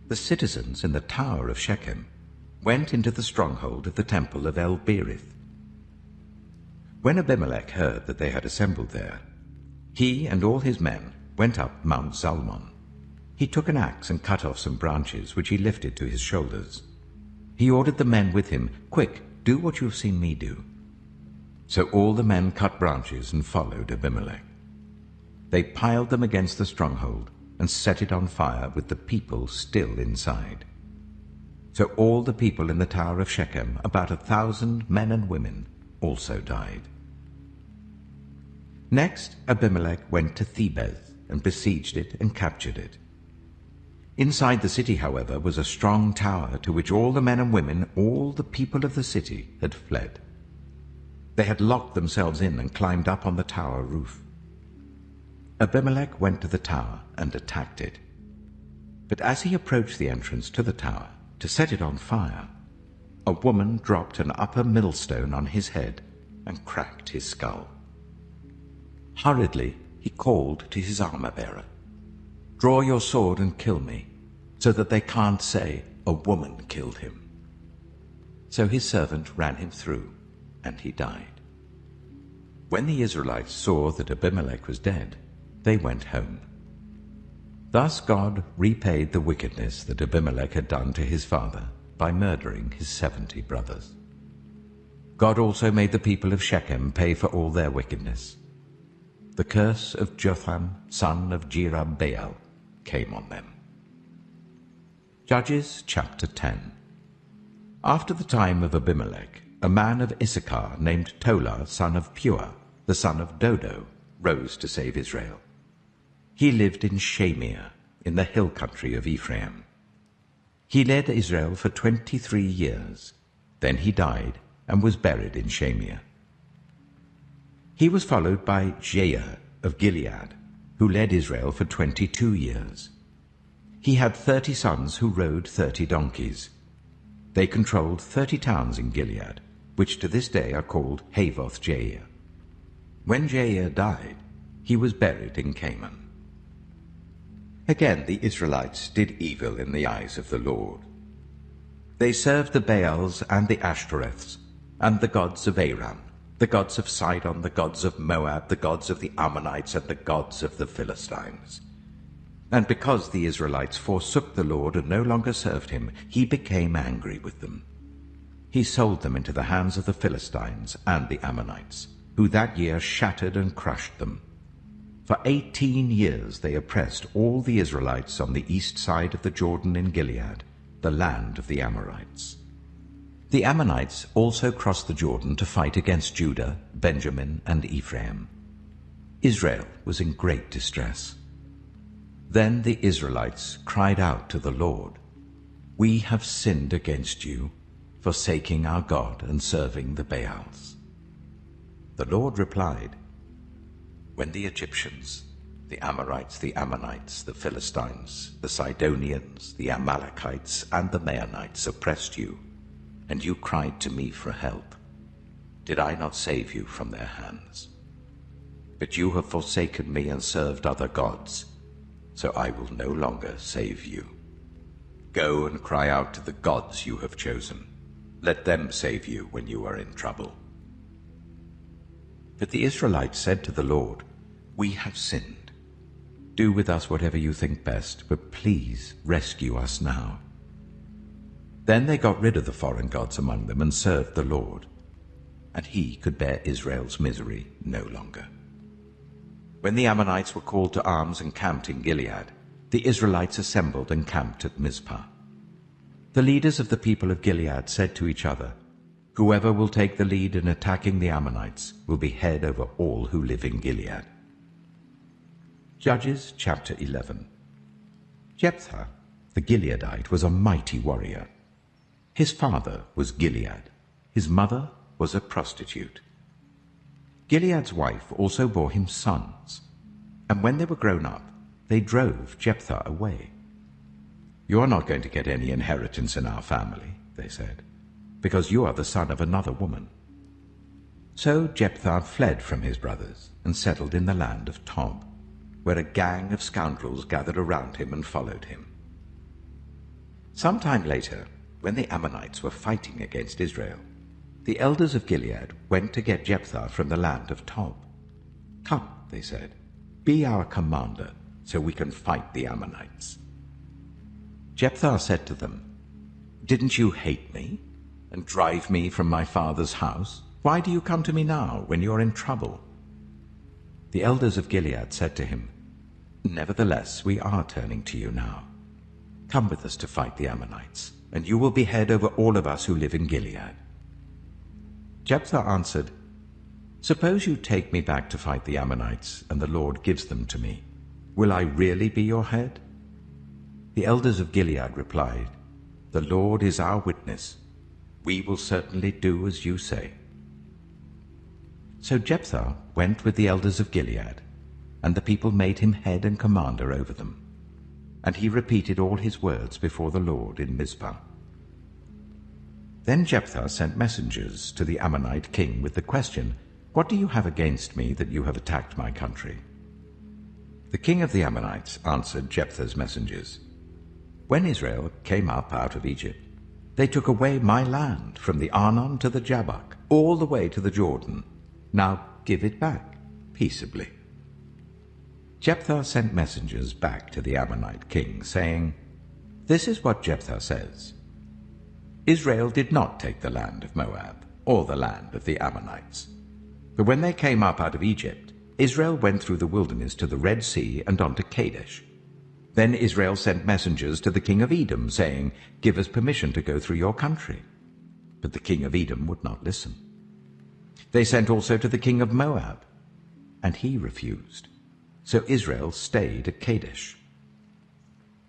the citizens in the tower of Shechem went into the stronghold of the temple of El-Berith. When Abimelech heard that they had assembled there, he and all his men went up Mount Zalmon. He took an axe and cut off some branches, which he lifted to his shoulders. He ordered the men with him, "Quick, do what you have seen me do." So all the men cut branches and followed Abimelech. They piled them against the stronghold and set it on fire with the people still inside. So all the people in the tower of Shechem, about 1,000 men and women, also died. Next, Abimelech went to Thebez and besieged it and captured it. Inside the city, however, was a strong tower to which all the men and women, all the people of the city, had fled. They had locked themselves in and climbed up on the tower roof. Abimelech went to the tower and attacked it. But as he approached the entrance to the tower to set it on fire, a woman dropped an upper millstone on his head and cracked his skull. Hurriedly he called to his armor-bearer, "Draw your sword and kill me, so that they can't say, 'A woman killed him.'" So his servant ran him through, and he died. When the Israelites saw that Abimelech was dead, they went home. Thus God repaid the wickedness that Abimelech had done to his father by murdering his 70 brothers. God also made the people of Shechem pay for all their wickedness. The curse of Jotham, son of Jerubbaal, came on them. Judges chapter 10. After the time of Abimelech, a man of Issachar named Tola, son of Pua, the son of Dodo, rose to save Israel. He lived in Shamir, in the hill country of Ephraim. He led Israel for 23 years. Then he died and was buried in Shamir. He was followed by Jair of Gilead, who led Israel for 22 years. He had 30 sons who rode 30 donkeys. They controlled 30 towns in Gilead, which to this day are called Havoth Jair. When Jair died, he was buried in Canaan. Again the Israelites did evil in the eyes of the Lord. They served the Baals and the Ashtoreths, and the gods of Aram, the gods of Sidon, the gods of Moab, the gods of the Ammonites, and the gods of the Philistines. And because the Israelites forsook the Lord and no longer served him, he became angry with them. He sold them into the hands of the Philistines and the Ammonites, who that year shattered and crushed them. For 18 years they oppressed all the Israelites on the east side of the Jordan in Gilead, the land of the Amorites. The Ammonites also crossed the Jordan to fight against Judah, Benjamin, and Ephraim. Israel was in great distress. Then the Israelites cried out to the Lord, "We have sinned against you, forsaking our God and serving the Baals." The Lord replied, "When the Egyptians, the Amorites, the Ammonites, the Philistines, the Sidonians, the Amalekites, and the Maonites oppressed you, and you cried to me for help, did I not save you from their hands? But you have forsaken me and served other gods, so I will no longer save you. Go and cry out to the gods you have chosen. Let them save you when you are in trouble." But the Israelites said to the Lord, "We have sinned. Do with us whatever you think best, but please rescue us now." Then they got rid of the foreign gods among them and served the Lord, and he could bear Israel's misery no longer. When the Ammonites were called to arms and camped in Gilead, the Israelites assembled and camped at Mizpah. The leaders of the people of Gilead said to each other, "Whoever will take the lead in attacking the Ammonites will be head over all who live in Gilead." Judges chapter 11. Jephthah, the Gileadite, was a mighty warrior. His father was Gilead. His mother was a prostitute. Gilead's wife also bore him sons, and when they were grown up, they drove Jephthah away. "You are not going to get any inheritance in our family," they said, "because you are the son of another woman." So Jephthah fled from his brothers and settled in the land of Tob, where a gang of scoundrels gathered around him and followed him. Some time later, when the Ammonites were fighting against Israel, the elders of Gilead went to get Jephthah from the land of Tob. "Come," they said, "be our commander, so we can fight the Ammonites." Jephthah said to them, "Didn't you hate me and drive me from my father's house? Why do you come to me now when you are in trouble?" The elders of Gilead said to him, "Nevertheless, we are turning to you now. Come with us to fight the Ammonites, and you will be head over all of us who live in Gilead." Jephthah answered, "Suppose you take me back to fight the Ammonites, and the Lord gives them to me. Will I really be your head?" The elders of Gilead replied, "The Lord is our witness. We will certainly do as you say." So Jephthah went with the elders of Gilead, and the people made him head and commander over them. And he repeated all his words before the Lord in Mizpah. Then Jephthah sent messengers to the Ammonite king with the question, "What do you have against me that you have attacked my country?" The king of the Ammonites answered Jephthah's messengers, "When Israel came up out of Egypt, they took away my land from the Arnon to the Jabbok, all the way to the Jordan. Now give it back peaceably." Jephthah sent messengers back to the Ammonite king, saying, "This is what Jephthah says. Israel did not take the land of Moab, or the land of the Ammonites. But when they came up out of Egypt, Israel went through the wilderness to the Red Sea and on to Kadesh. Then Israel sent messengers to the king of Edom, saying, 'Give us permission to go through your country.' But the king of Edom would not listen. They sent also to the king of Moab, and he refused. So Israel stayed at Kadesh.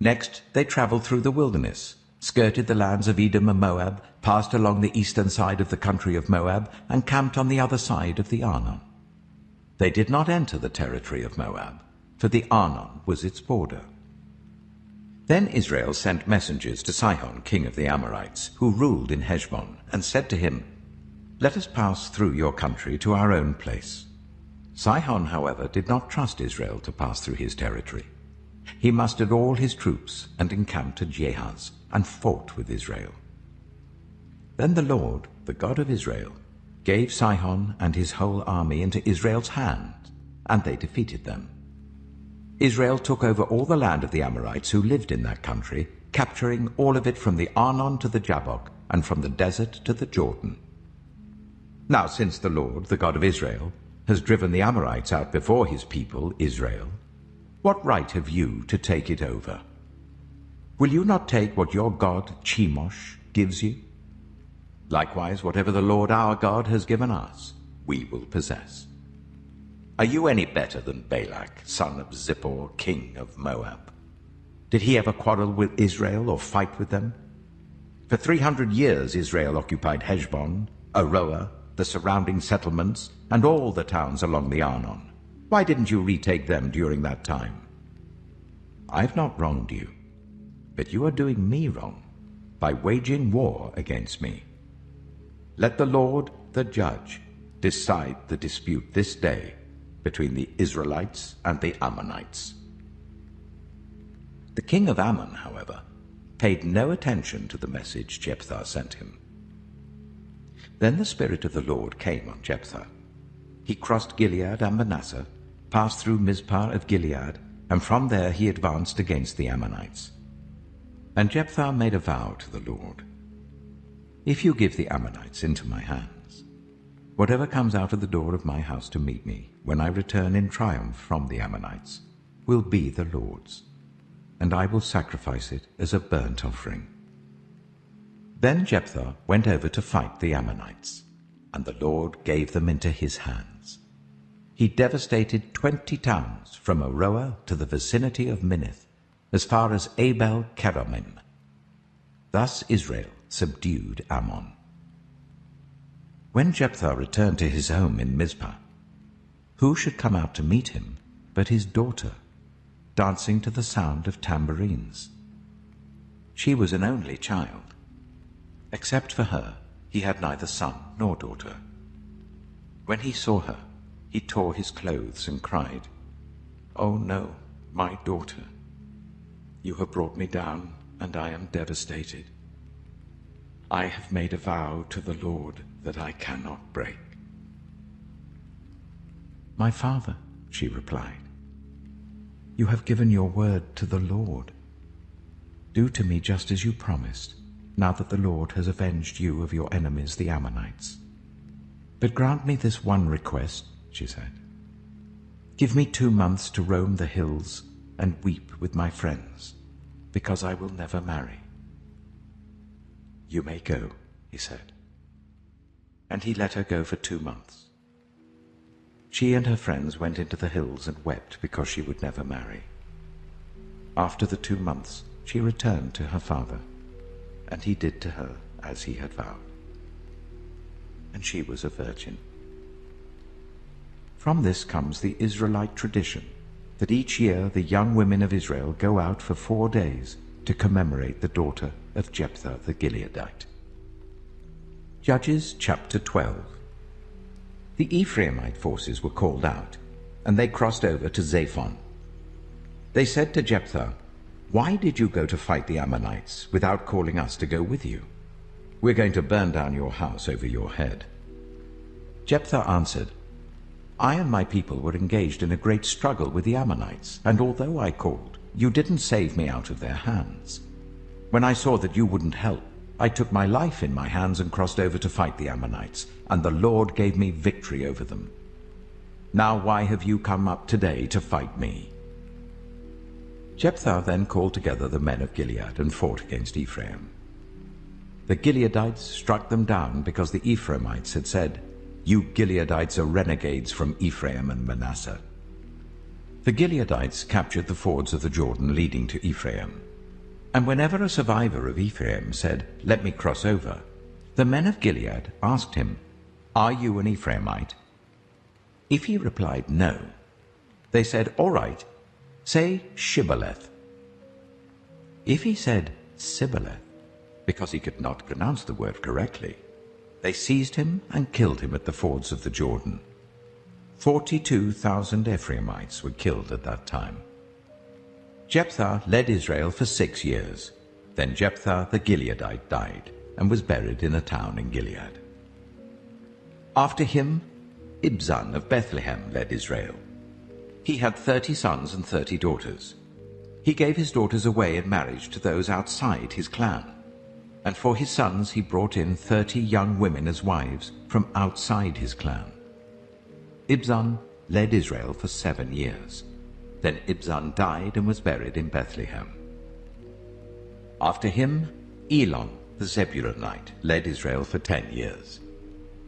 Next they traveled through the wilderness, skirted the lands of Edom and Moab, passed along the eastern side of the country of Moab, and camped on the other side of the Arnon. They did not enter the territory of Moab, for the Arnon was its border. Then Israel sent messengers to Sihon, king of the Amorites, who ruled in Heshbon, and said to him, 'Let us pass through your country to our own place.' Sihon, however, did not trust Israel to pass through his territory. He mustered all his troops and encamped at Jahaz, and fought with Israel. Then the Lord, the God of Israel, gave Sihon and his whole army into Israel's hand, and they defeated them. Israel took over all the land of the Amorites who lived in that country, capturing all of it from the Arnon to the Jabbok, and from the desert to the Jordan. Now since the Lord, the God of Israel, has driven the Amorites out before his people, Israel, what right have you to take it over? Will you not take what your god, Chemosh, gives you? Likewise, whatever the Lord our God has given us, we will possess. Are you any better than Balak, son of Zippor, king of Moab? Did he ever quarrel with Israel or fight with them? For 300 years Israel occupied Heshbon, Aroer, the surrounding settlements, and all the towns along the Arnon. Why didn't you retake them during that time? I've not wronged you, but you are doing me wrong by waging war against me. Let the Lord, the judge, decide the dispute this day between the Israelites and the Ammonites." The king of Ammon, however, paid no attention to the message Jephthah sent him. Then the Spirit of the Lord came on Jephthah. He crossed Gilead and Manasseh, passed through Mizpah of Gilead, and from there he advanced against the Ammonites. And Jephthah made a vow to the Lord, "If you give the Ammonites into my hands, whatever comes out of the door of my house to meet me when I return in triumph from the Ammonites will be the Lord's, and I will sacrifice it as a burnt offering." Then Jephthah went over to fight the Ammonites, and the Lord gave them into his hands. He devastated 20 towns from Aroer to the vicinity of Minnith, as far as Abel Keramim. Thus Israel subdued Ammon. When Jephthah returned to his home in Mizpah, who should come out to meet him but his daughter, dancing to the sound of tambourines? She was an only child. Except for her, he had neither son nor daughter. When he saw her, he tore his clothes and cried, "Oh no, my daughter! You have brought me down, and I am devastated. I have made a vow to the Lord that I cannot break." "My father," she replied, "you have given your word to the Lord. Do to me just as you promised, now that the Lord has avenged you of your enemies, the Ammonites. But grant me this one request," she said. "Give me 2 months to roam the hills and weep with my friends, because I will never marry." "You may go," he said. and he let her go for 2 months. She and her friends went into the hills and wept because she would never marry. After the 2 months, she returned to her father, and he did to her as he had vowed. And she was a virgin. From this comes the Israelite tradition that each year the young women of Israel go out for 4 days to commemorate the daughter of Jephthah the Gileadite. Judges chapter 12. The Ephraimite forces were called out, and they crossed over to Zaphon. They said to Jephthah, "Why did you go to fight the Ammonites without calling us to go with you? We're going to burn down your house over your head." Jephthah answered, "I and my people were engaged in a great struggle with the Ammonites, and although I called, you didn't save me out of their hands. When I saw that you wouldn't help, I took my life in my hands and crossed over to fight the Ammonites, and the Lord gave me victory over them. Now why have you come up today to fight me?" Jephthah then called together the men of Gilead and fought against Ephraim. The Gileadites struck them down because the Ephraimites had said, "You Gileadites are renegades from Ephraim and Manasseh." The Gileadites captured the fords of the Jordan leading to Ephraim. And whenever a survivor of Ephraim said, "Let me cross over," the men of Gilead asked him, "Are you an Ephraimite?" If he replied no, they said, "All right, say Shibboleth." If he said Sibboleth, because he could not pronounce the word correctly, they seized him and killed him at the fords of the Jordan. 42,000 Ephraimites were killed at that time. Jephthah led Israel for 6 years. Then Jephthah the Gileadite died and was buried in a town in Gilead. After him, Ibzan of Bethlehem led Israel. He had 30 sons and 30 daughters. He gave his daughters away in marriage to those outside his clan, and for his sons he brought in 30 young women as wives from outside his clan. Ibzan led Israel for 7 years. Then Ibzan died and was buried in Bethlehem. After him, Elon the Zebulunite led Israel for 10 years.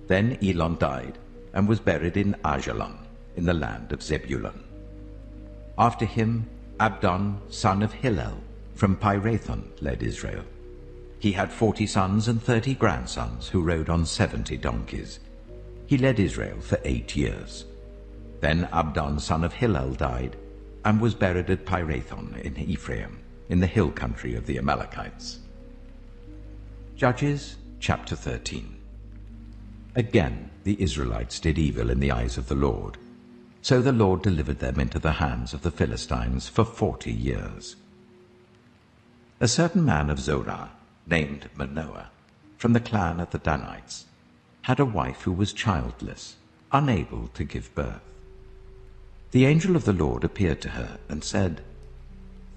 Then Elon died and was buried in Ajalon in the land of Zebulun. After him, Abdon, son of Hillel, from Pirathon, led Israel. He had 40 sons and 30 grandsons who rode on 70 donkeys. He led Israel for 8 years. Then Abdon, son of Hillel, died and was buried at Pirathon in Ephraim, in the hill country of the Amalekites. Judges chapter 13. Again the Israelites did evil in the eyes of the Lord. So the Lord delivered them into the hands of the Philistines for 40 years. A certain man of Zorah, named Manoah, from the clan of the Danites, had a wife who was childless, unable to give birth. The angel of the Lord appeared to her and said,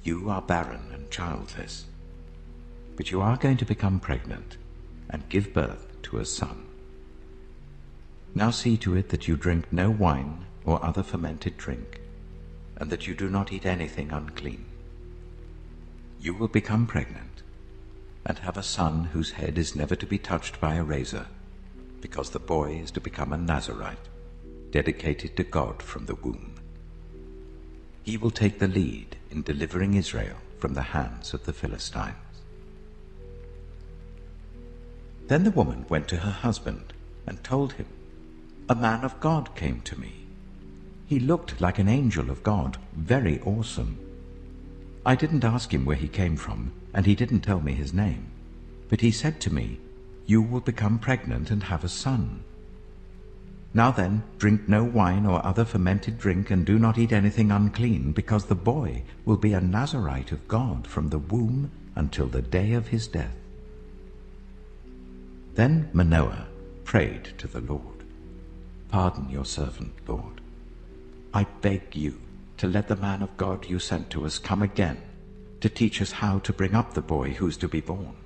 "You are barren and childless, but you are going to become pregnant and give birth to a son. Now see to it that you drink no wine or other fermented drink, and that you do not eat anything unclean. You will become pregnant and have a son whose head is never to be touched by a razor, because the boy is to become a Nazirite, dedicated to God from the womb. He will take the lead in delivering Israel from the hands of the Philistines." Then the woman went to her husband and told him, "A man of God came to me. He looked like an angel of God, very awesome. I didn't ask him where he came from, and he didn't tell me his name. But he said to me, 'You will become pregnant and have a son. Now then, drink no wine or other fermented drink, and do not eat anything unclean, because the boy will be a Nazirite of God from the womb until the day of his death.' Then Manoah prayed to the Lord, 'Pardon your servant, Lord. I beg you to let the man of God you sent to us come again to teach us how to bring up the boy who's to be born.'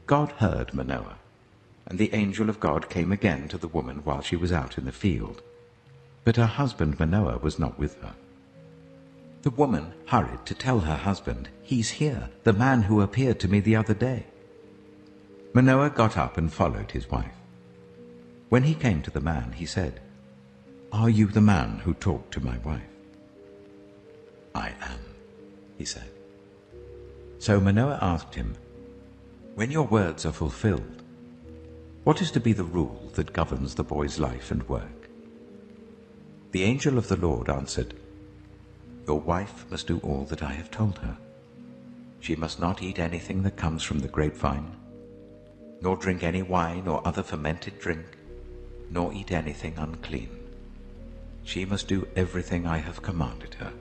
God heard Manoah, and the angel of God came again to the woman while she was out in the field. But her husband Manoah was not with her. The woman hurried to tell her husband, 'He's here, the man who appeared to me the other day.' Manoah got up and followed his wife. When he came to the man, he said, "Are you the man who talked to my wife?" "I am," he said. So Manoah asked him, "When your words are fulfilled, what is to be the rule that governs the boy's life and work?" The angel of the Lord answered, "Your wife must do all that I have told her. She must not eat anything that comes from the grapevine, nor drink any wine or other fermented drink, nor eat anything unclean. She must do everything I have commanded her."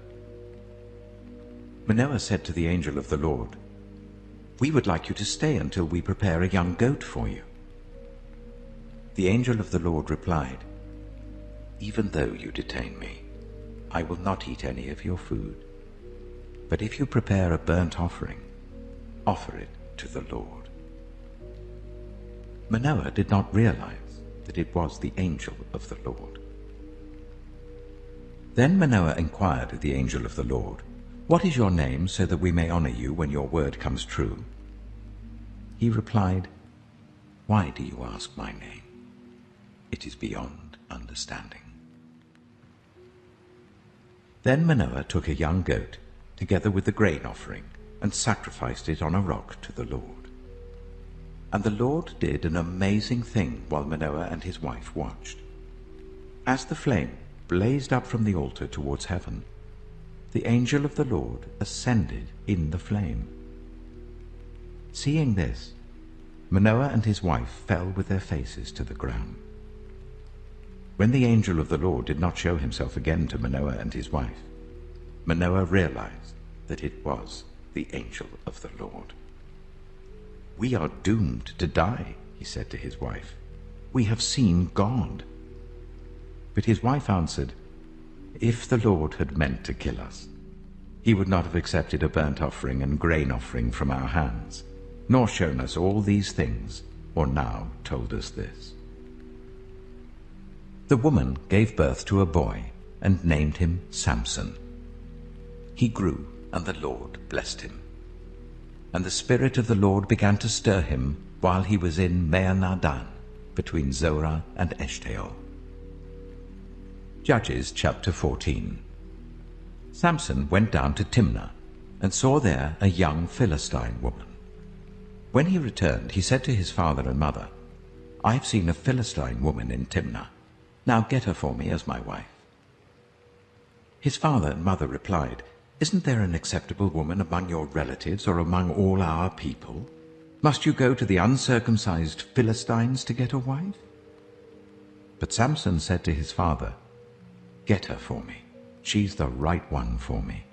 Manoah said to the angel of the Lord, "We would like you to stay until we prepare a young goat for you." The angel of the Lord replied, "Even though you detain me, I will not eat any of your food. But if you prepare a burnt offering, offer it to the Lord." Manoah did not realize that it was the angel of the Lord. Then Manoah inquired of the angel of the Lord, "What is your name, so that we may honor you when your word comes true?" He replied, "Why do you ask my name? It is beyond understanding." Then Manoah took a young goat, together with the grain offering, and sacrificed it on a rock to the Lord. And the Lord did an amazing thing while Manoah and his wife watched. As the flame blazed up from the altar towards heaven, the angel of the Lord ascended in the flame. Seeing this, Manoah and his wife fell with their faces to the ground. When the angel of the Lord did not show himself again to Manoah and his wife, Manoah realized that it was the angel of the Lord. "We are doomed to die," he said to his wife. "We have seen God." But his wife answered, "If the Lord had meant to kill us, he would not have accepted a burnt offering and grain offering from our hands, nor shown us all these things, or now told us this." The woman gave birth to a boy and named him Samson. He grew, and the Lord blessed him. And the Spirit of the Lord began to stir him while he was in Mahaneh-dan, between Zorah and Eshtaol. Judges chapter 14. Samson went down to Timnah and saw there a young Philistine woman. When he returned, he said to his father and mother, "I have seen a Philistine woman in Timnah. Now get her for me as my wife." His father and mother replied, "Isn't there an acceptable woman among your relatives or among all our people? Must you go to the uncircumcised Philistines to get a wife?" But Samson said to his father, "Get her for me. She's the right one for me."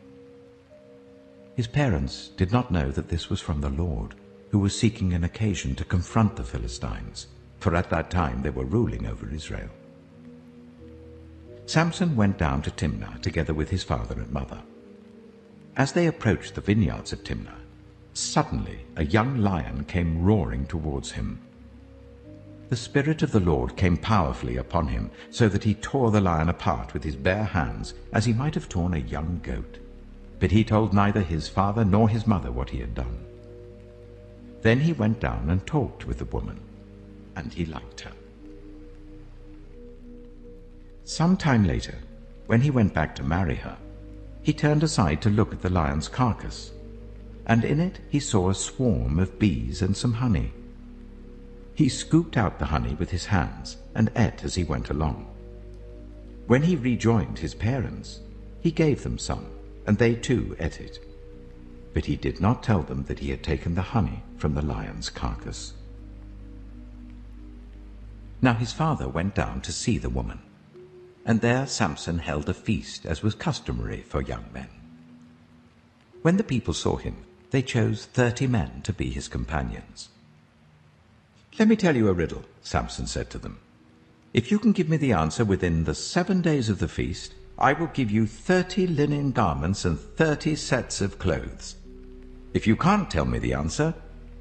His parents did not know that this was from the Lord, who was seeking an occasion to confront the Philistines, for at that time they were ruling over Israel. Samson went down to Timnah together with his father and mother. As they approached the vineyards of Timnah, suddenly a young lion came roaring towards him. The Spirit of the Lord came powerfully upon him, so that he tore the lion apart with his bare hands, as he might have torn a young goat. But he told neither his father nor his mother what he had done. Then he went down and talked with the woman, and he liked her. Some time later, when he went back to marry her, he turned aside to look at the lion's carcass, and in it he saw a swarm of bees and some honey. He scooped out the honey with his hands and ate as he went along. When he rejoined his parents, he gave them some, and they too ate it. But he did not tell them that he had taken the honey from the lion's carcass. Now his father went down to see the woman, and there Samson held a feast, as was customary for young men. When the people saw him, they chose 30 men to be his companions. "Let me tell you a riddle," Samson said to them. "If you can give me the answer within the 7 days of the feast, I will give you 30 linen garments and 30 sets of clothes. If you can't tell me the answer,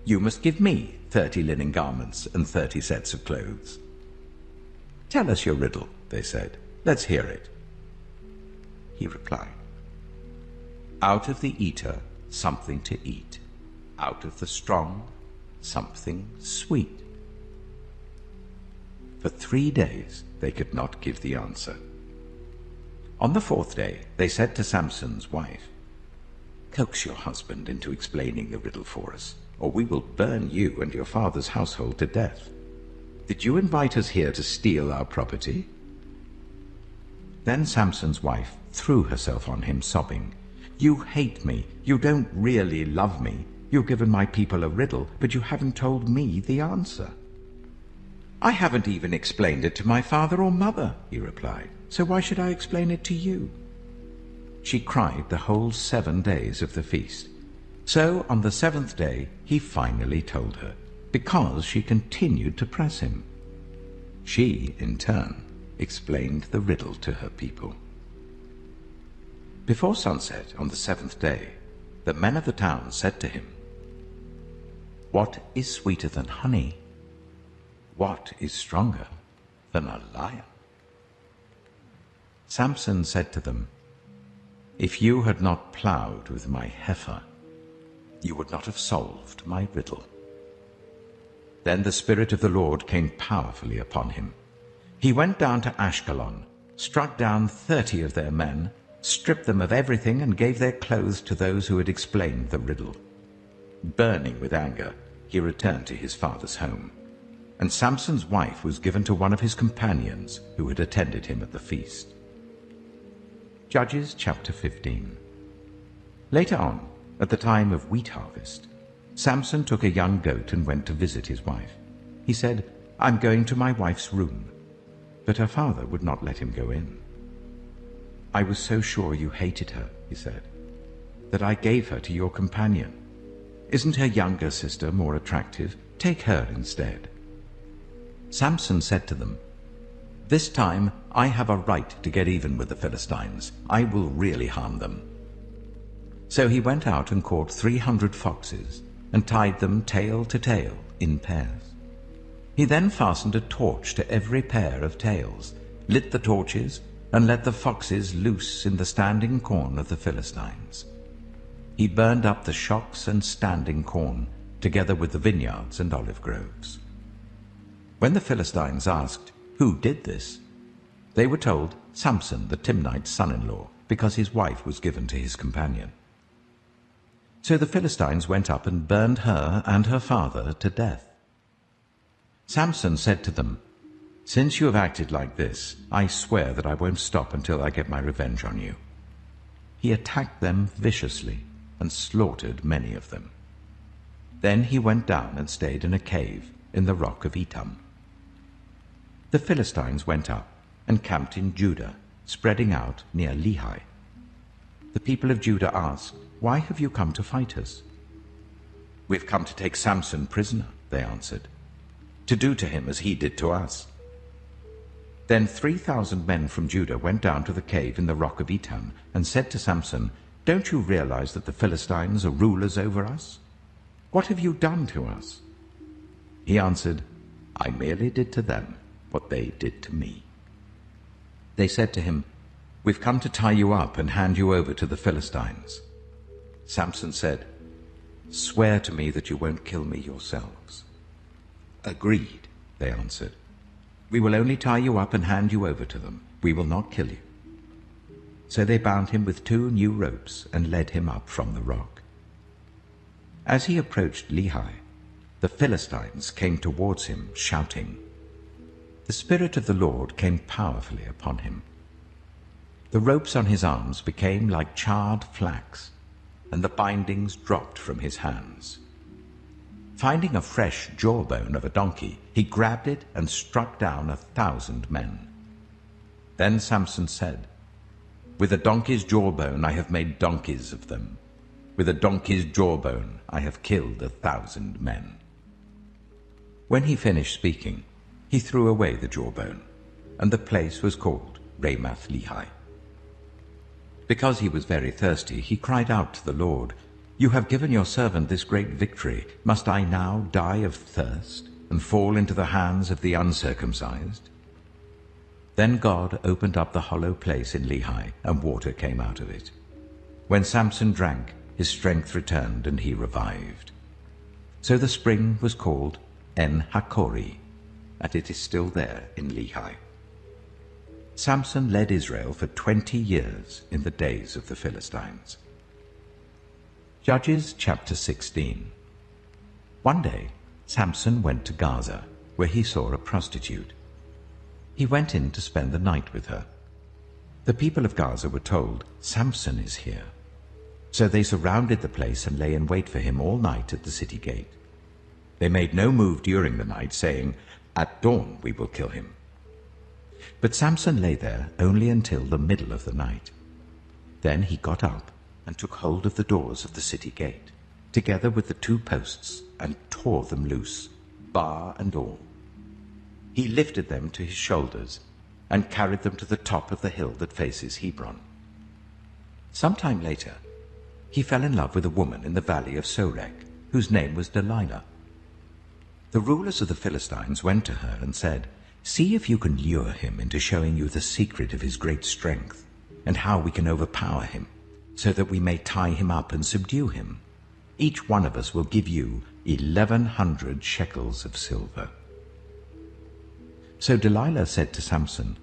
you must give me 30 linen garments and 30 sets of clothes." "Tell us your riddle," they said. "Let's hear it." He replied, "Out of the eater, something to eat. Out of the strong, something sweet. For 3 days they could not give the answer. On the 4th day they said to Samson's wife, "Coax your husband into explaining the riddle for us, or we will burn you and your father's household to death. Did you invite us here to steal our property?" Then Samson's wife threw herself on him, sobbing, "You hate me. You don't really love me. You've given my people a riddle, but you haven't told me the answer." "I haven't even explained it to my father or mother," he replied, "so why should I explain it to you?" She cried the whole 7 days of the feast. So on the 7th day he finally told her, because she continued to press him. She, in turn, explained the riddle to her people. Before sunset on the 7th day, the men of the town said to him, "What is sweeter than honey? What is stronger than a lion?" Samson said to them, "If you had not plowed with my heifer, you would not have solved my riddle." Then the Spirit of the Lord came powerfully upon him. He went down to Ashkelon, struck down 30 of their men, stripped them of everything, and gave their clothes to those who had explained the riddle. Burning with anger, he returned to his father's home, and Samson's wife was given to one of his companions who had attended him at the feast. Judges chapter 15. Later on, at the time of wheat harvest, Samson took a young goat and went to visit his wife. He said, "I'm going to my wife's room." But her father would not let him go in. "I was so sure you hated her," he said, "that I gave her to your companion. Isn't her younger sister more attractive? Take her instead." Samson said to them, "This time I have a right to get even with the Philistines. I will really harm them." So he went out and caught 300 foxes and tied them tail to tail in pairs. He then fastened a torch to every pair of tails, lit the torches, and let the foxes loose in the standing corn of the Philistines. He burned up the shocks and standing corn, together with the vineyards and olive groves. When the Philistines asked, "Who did this?" they were told, "Samson, the Timnite's son-in-law, because his wife was given to his companion." So the Philistines went up and burned her and her father to death. Samson said to them, "Since you have acted like this, I swear that I won't stop until I get my revenge on you." He attacked them viciously and slaughtered many of them. Then he went down and stayed in a cave in the rock of Etam. The Philistines went up and camped in Judah, spreading out near Lehi. The people of Judah asked, "Why have you come to fight us?" "We've come to take Samson prisoner," they answered, "to do to him as he did to us." Then 3,000 men from Judah went down to the cave in the rock of Etam and said to Samson, "Don't you realize that the Philistines are rulers over us? What have you done to us?" He answered, "I merely did to them what they did to me." They said to him, "We've come to tie you up and hand you over to the Philistines." Samson said, "Swear to me that you won't kill me yourselves." "Agreed," they answered. "We will only tie you up and hand you over to them. We will not kill you." So they bound him with 2 new ropes and led him up from the rock. As he approached Lehi, the Philistines came towards him, shouting. The Spirit of the Lord came powerfully upon him. The ropes on his arms became like charred flax, and the bindings dropped from his hands. Finding a fresh jawbone of a donkey, he grabbed it and struck down 1,000 men. Then Samson said, "With a donkey's jawbone I have made donkeys of them. With a donkey's jawbone I have killed 1,000 men." When he finished speaking, he threw away the jawbone, and the place was called Ramath-Lehi. Because he was very thirsty, he cried out to the Lord, "You have given your servant this great victory. Must I now die of thirst and fall into the hands of the uncircumcised?" Then God opened up the hollow place in Lehi, and water came out of it. When Samson drank, his strength returned and he revived. So the spring was called En-Hakkore, and it is still there in Lehi. Samson led Israel for 20 years in the days of the Philistines. Judges chapter 16. One day, Samson went to Gaza, where he saw a prostitute. He went in to spend the night with her. The people of Gaza were told, "Samson is here." So they surrounded the place and lay in wait for him all night at the city gate. They made no move during the night, saying, "At dawn we will kill him." But Samson lay there only until the middle of the night. Then he got up and took hold of the doors of the city gate, together with the 2 posts, and tore them loose, bar and all. He lifted them to his shoulders and carried them to the top of the hill that faces Hebron. Some time later, he fell in love with a woman in the valley of Sorek, whose name was Delilah. The rulers of the Philistines went to her and said, "See if you can lure him into showing you the secret of his great strength, and how we can overpower him, so that we may tie him up and subdue him. Each one of us will give you 1,100 shekels of silver." So Delilah said to Samson,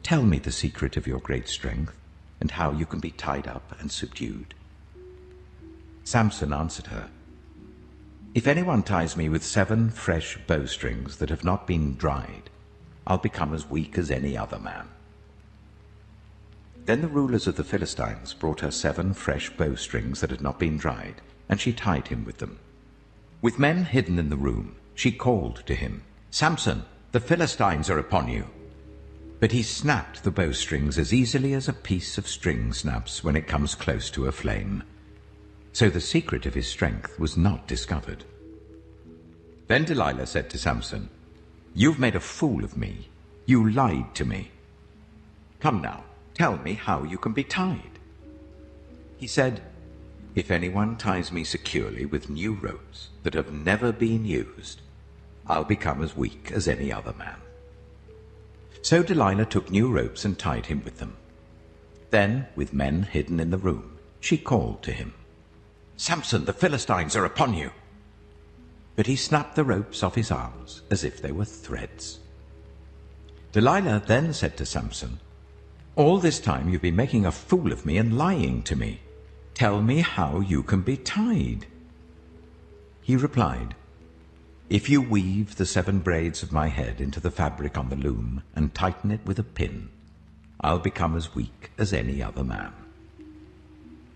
"Tell me the secret of your great strength, and how you can be tied up and subdued." Samson answered her, "If anyone ties me with 7 fresh bowstrings that have not been dried, I'll become as weak as any other man." Then the rulers of the Philistines brought her 7 fresh bowstrings that had not been dried, and she tied him with them. With men hidden in the room, she called to him, "Samson, the Philistines are upon you." But he snapped the bowstrings as easily as a piece of string snaps when it comes close to a flame. So the secret of his strength was not discovered. Then Delilah said to Samson, "You've made a fool of me. You lied to me. Come now, tell me how you can be tied." He said, "If anyone ties me securely with new ropes that have never been used, I'll become as weak as any other man." So Delilah took new ropes and tied him with them. Then, with men hidden in the room, she called to him, "Samson, the Philistines are upon you." But he snapped the ropes off his arms as if they were threads. Delilah then said to Samson, "All this time you've been making a fool of me and lying to me. Tell me how you can be tied." He replied, "If you weave the 7 braids of my head into the fabric on the loom and tighten it with a pin, I'll become as weak as any other man."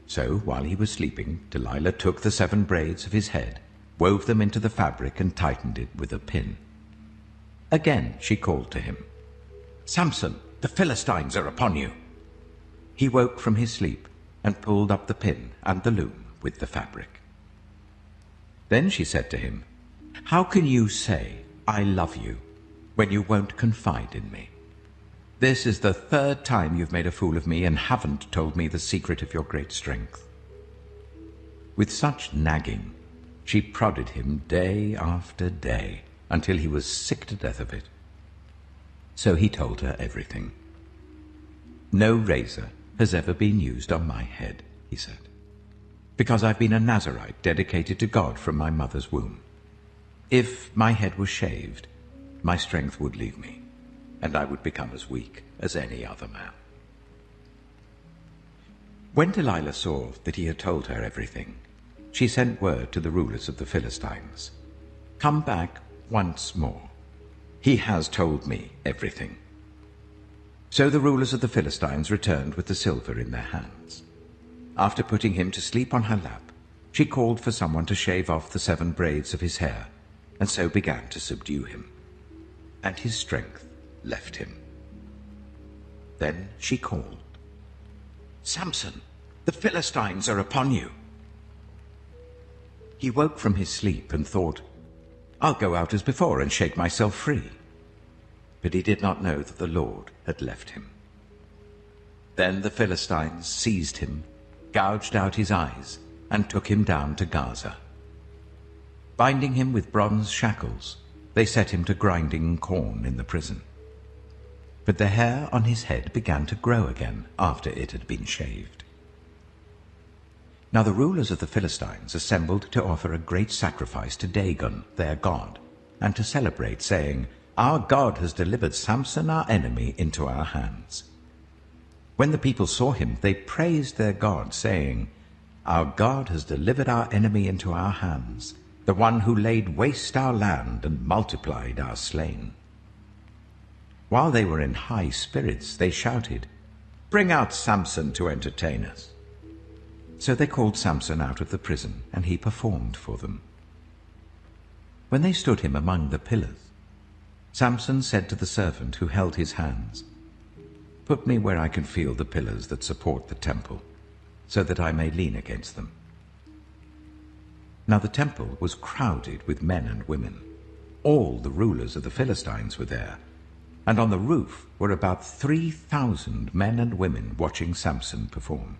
So while he was sleeping, Delilah took the 7 braids of his head, wove them into the fabric, and tightened it with a pin. Again she called to him, "Samson, the Philistines are upon you." He woke from his sleep and pulled up the pin and the loom with the fabric. Then she said to him, "How can you say, 'I love you,' when you won't confide in me? This is the 3rd time you've made a fool of me and haven't told me the secret of your great strength." With such nagging, she prodded him day after day until he was sick to death of it. So he told her everything. "No razor has ever been used on my head," he said, "because I've been a Nazirite dedicated to God from my mother's womb. If my head was shaved, my strength would leave me, and I would become as weak as any other man." When Delilah saw that he had told her everything, she sent word to the rulers of the Philistines, "Come back once more. He has told me everything." So the rulers of the Philistines returned with the silver in their hands. After putting him to sleep on her lap, she called for someone to shave off the 7 braids of his hair, and so began to subdue him. And his strength left him. Then she called, "Samson, the Philistines are upon you." He woke from his sleep and thought, "I'll go out as before and shake myself free." But he did not know that the Lord had left him. Then the Philistines seized him, gouged out his eyes, and took him down to Gaza. Binding him with bronze shackles, they set him to grinding corn in the prison. But the hair on his head began to grow again after it had been shaved. Now the rulers of the Philistines assembled to offer a great sacrifice to Dagon, their god, and to celebrate, saying, "Our God has delivered Samson, our enemy, into our hands." When the people saw him, they praised their God, saying, "Our God has delivered our enemy into our hands, the one who laid waste our land and multiplied our slain." While they were in high spirits, they shouted, "Bring out Samson to entertain us." So they called Samson out of the prison, and he performed for them. When they stood him among the pillars, Samson said to the servant who held his hands, "Put me where I can feel the pillars that support the temple, so that I may lean against them." Now the temple was crowded with men and women. All the rulers of the Philistines were there, and on the roof were about 3,000 men and women watching Samson perform.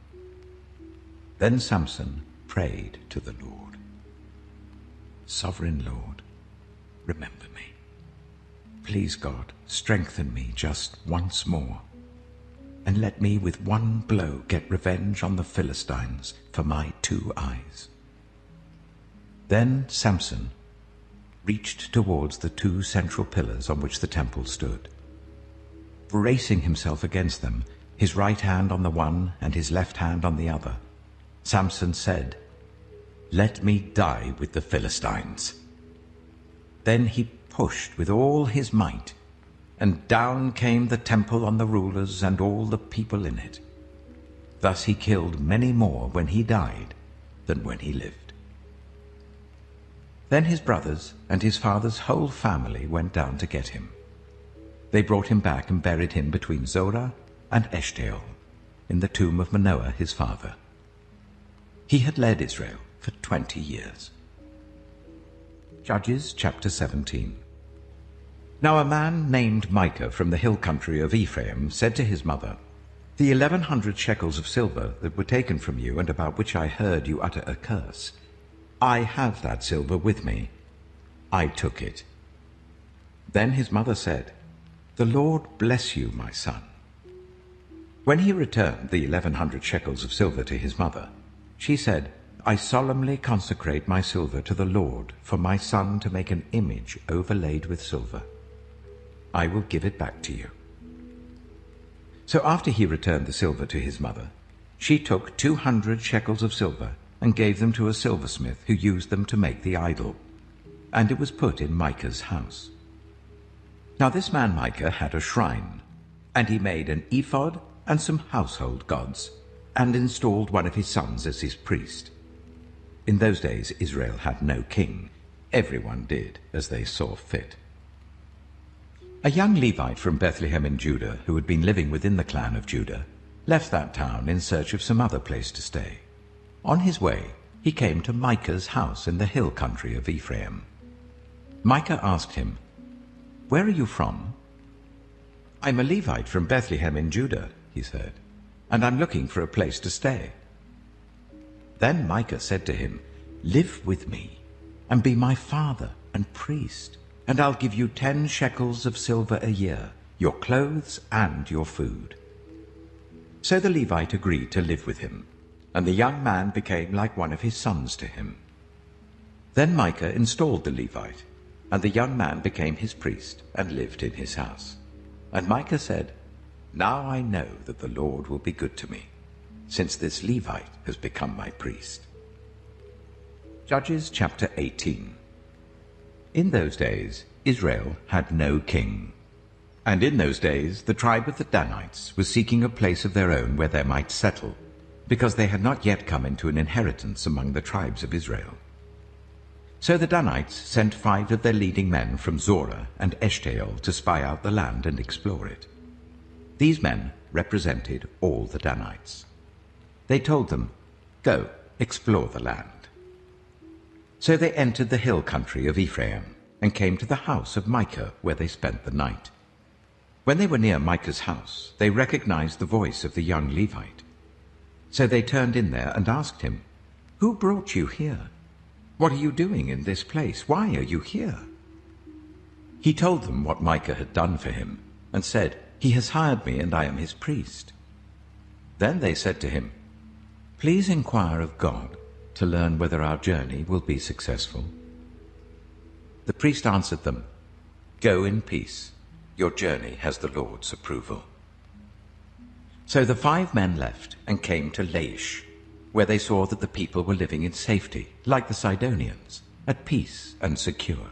Then Samson prayed to the Lord, "Sovereign Lord, remember me. Please, God, strengthen me just once more, and let me with one blow get revenge on the Philistines for my 2 eyes." Then Samson reached towards the 2 central pillars on which the temple stood. Bracing himself against them, his right hand on the one and his left hand on the other, Samson said, "Let me die with the Philistines." Then he pushed with all his might, and down came the temple on the rulers and all the people in it. Thus he killed many more when he died than when he lived. Then his brothers and his father's whole family went down to get him. They brought him back and buried him between Zorah and Eshtaol, in the tomb of Manoah his father. He had led Israel for 20 years. Judges chapter 17. Now a man named Micah from the hill country of Ephraim said to his mother, "The 1,100 shekels of silver that were taken from you and about which I heard you utter a curse, I have that silver with me. I took it." Then his mother said, "The Lord bless you, my son." When he returned the 1,100 shekels of silver to his mother, she said, "I solemnly consecrate my silver to the Lord for my son to make an image overlaid with silver. I will give it back to you." So after he returned the silver to his mother, she took 200 shekels of silver and gave them to a silversmith who used them to make the idol, and it was put in Micah's house. Now this man Micah had a shrine, and he made an ephod and some household gods, and installed one of his sons as his priest. In those days Israel had no king. Everyone did as they saw fit. A young Levite from Bethlehem in Judah, who had been living within the clan of Judah, left that town in search of some other place to stay. On his way, he came to Micah's house in the hill country of Ephraim. Micah asked him, "Where are you from?" "I'm a Levite from Bethlehem in Judah," he said, "and I'm looking for a place to stay." Then Micah said to him, "Live with me, and be my father and priest, and I'll give you 10 shekels of silver a year, your clothes and your food." So the Levite agreed to live with him, and the young man became like one of his sons to him. Then Micah installed the Levite, and the young man became his priest and lived in his house. And Micah said, "Now I know that the Lord will be good to me, since this Levite has become my priest." Judges chapter 18. In those days Israel had no king. And in those days the tribe of the Danites was seeking a place of their own where they might settle, because they had not yet come into an inheritance among the tribes of Israel. So the Danites sent 5 of their leading men from Zorah and Eshtaol to spy out the land and explore it. These men represented all the Danites. They told them, "Go, explore the land." So they entered the hill country of Ephraim and came to the house of Micah, where they spent the night. When they were near Micah's house, they recognized the voice of the young Levite. So they turned in there and asked him, "Who brought you here? What are you doing in this place? Why are you here?" He told them what Micah had done for him, and said, "He has hired me, and I am his priest." Then they said to him, Please inquire of God to learn whether our journey will be successful." The priest answered them, "Go in peace. Your journey has the Lord's approval." So the 5 men left and came to Laish, where they saw that the people were living in safety, like the Sidonians, at peace and secure.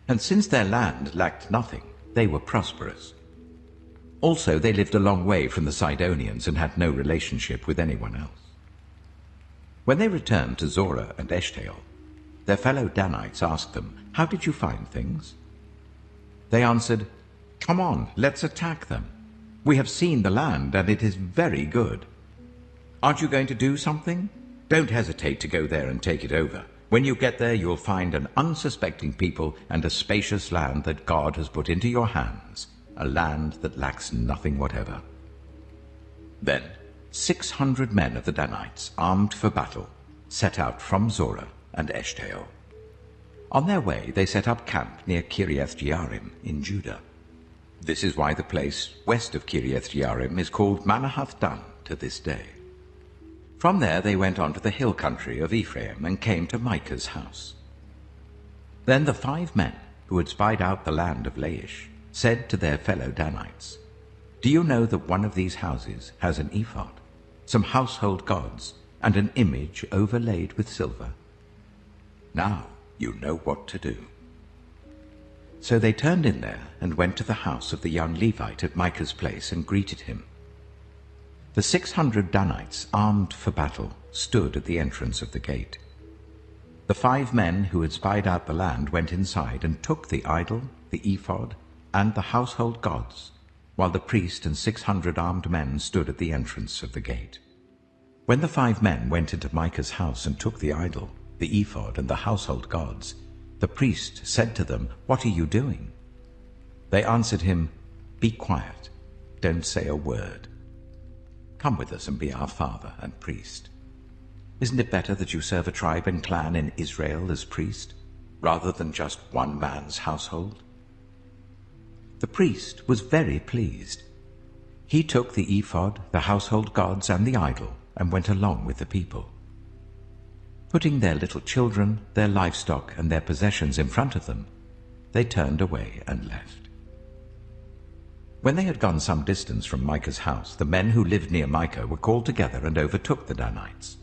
And since their land lacked nothing, they were prosperous. Also, they lived a long way from the Sidonians and had no relationship with anyone else. When they returned to Zorah and Eshtaol, their fellow Danites asked them, "How did you find things?" They answered, "Come on, let's attack them. We have seen the land, and it is very good. Aren't you going to do something? Don't hesitate to go there and take it over. When you get there, you'll find an unsuspecting people and a spacious land that God has put into your hands, a land that lacks nothing whatever." Then 600 men of the Danites, armed for battle, set out from Zorah and Eshtaol. On their way, they set up camp near Kiriath-Jearim in Judah. This is why the place west of Kiriath-Jearim is called Manahath Dan to this day. From there they went on to the hill country of Ephraim and came to Micah's house. Then the 5 men who had spied out the land of Laish said to their fellow Danites, "Do you know that one of these houses has an ephod, some household gods, and an image overlaid with silver? Now you know what to do." So they turned in there and went to the house of the young Levite at Micah's place and greeted him. The 600 Danites, armed for battle, stood at the entrance of the gate. The 5 men who had spied out the land went inside and took the idol, the ephod, and the household gods, while the priest and 600 armed men stood at the entrance of the gate. When the 5 men went into Micah's house and took the idol, the ephod, and the household gods, the priest said to them, "What are you doing?" They answered him, "Be quiet, don't say a word. Come with us and be our father and priest. Isn't it better that you serve a tribe and clan in Israel as priest, rather than just one man's household?" The priest was very pleased. He took the ephod, the household gods, and the idol, and went along with the people. Putting their little children, their livestock, and their possessions in front of them, they turned away and left. When they had gone some distance from Micah's house, the men who lived near Micah were called together and overtook the Danites.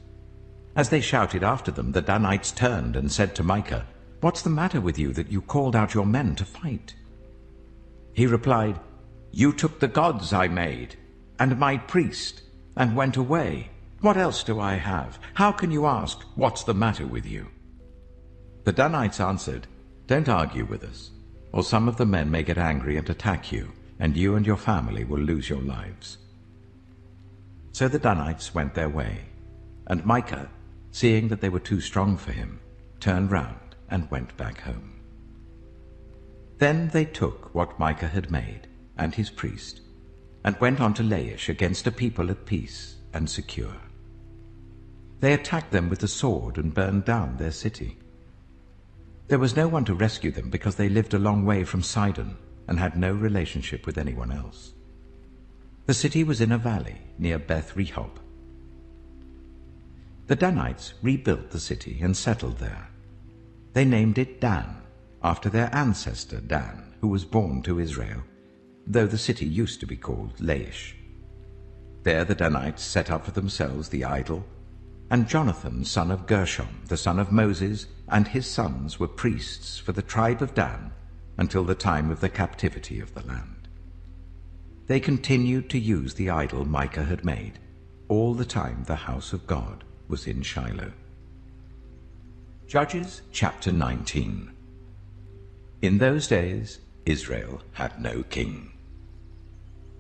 As they shouted after them, the Danites turned and said to Micah, "What's the matter with you that you called out your men to fight?" He replied, "You took the gods I made, and my priest, and went away. What else do I have? How can you ask, 'What's the matter with you?'" The Danites answered, "Don't argue with us, or some of the men may get angry and attack you, and you and your family will lose your lives." So the Danites went their way, and Micah, seeing that they were too strong for him, turned round and went back home. Then they took what Micah had made, and his priest, and went on to Laish against a people at peace and secure. They attacked them with the sword and burned down their city. There was no one to rescue them because they lived a long way from Sidon and had no relationship with anyone else. The city was in a valley near Beth Rehob. The Danites rebuilt the city and settled there. They named it Dan, after their ancestor Dan, who was born to Israel, though the city used to be called Laish. There the Danites set up for themselves the idol, and Jonathan, son of Gershom, the son of Moses, and his sons were priests for the tribe of Dan until the time of the captivity of the land. They continued to use the idol Micah had made, all the time the house of God was in Shiloh. Judges chapter 19. In those days Israel had no king.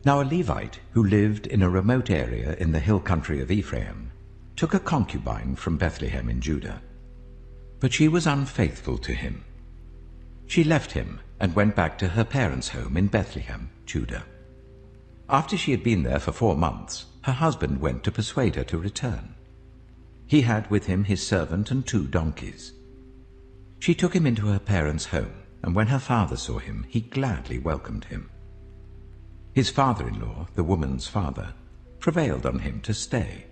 Now a Levite who lived in a remote area in the hill country of Ephraim took a concubine from Bethlehem in Judah, but she was unfaithful to him. She left him and went back to her parents' home in Bethlehem, Judah. After she had been there for 4 months, her husband went to persuade her to return. He had with him his servant and 2 donkeys. She took him into her parents' home, and when her father saw him, he gladly welcomed him. His father-in-law, the woman's father, prevailed on him to stay.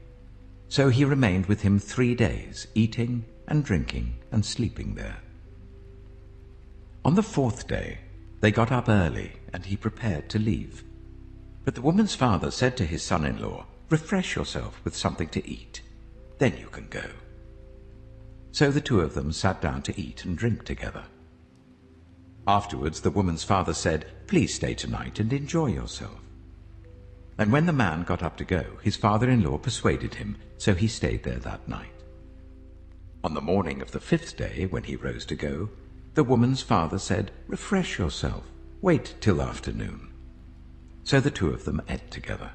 So he remained with him 3 days, eating and drinking and sleeping there. On the 4th day they got up early, and he prepared to leave. But the woman's father said to his son-in-law, "Refresh yourself with something to eat, then you can go." So the two of them sat down to eat and drink together. Afterwards the woman's father said, "Please stay tonight and enjoy yourself." And when the man got up to go, his father-in-law persuaded him, so he stayed there that night. On the morning of the 5th day, when he rose to go, the woman's father said, "Refresh yourself, wait till afternoon." So the two of them ate together.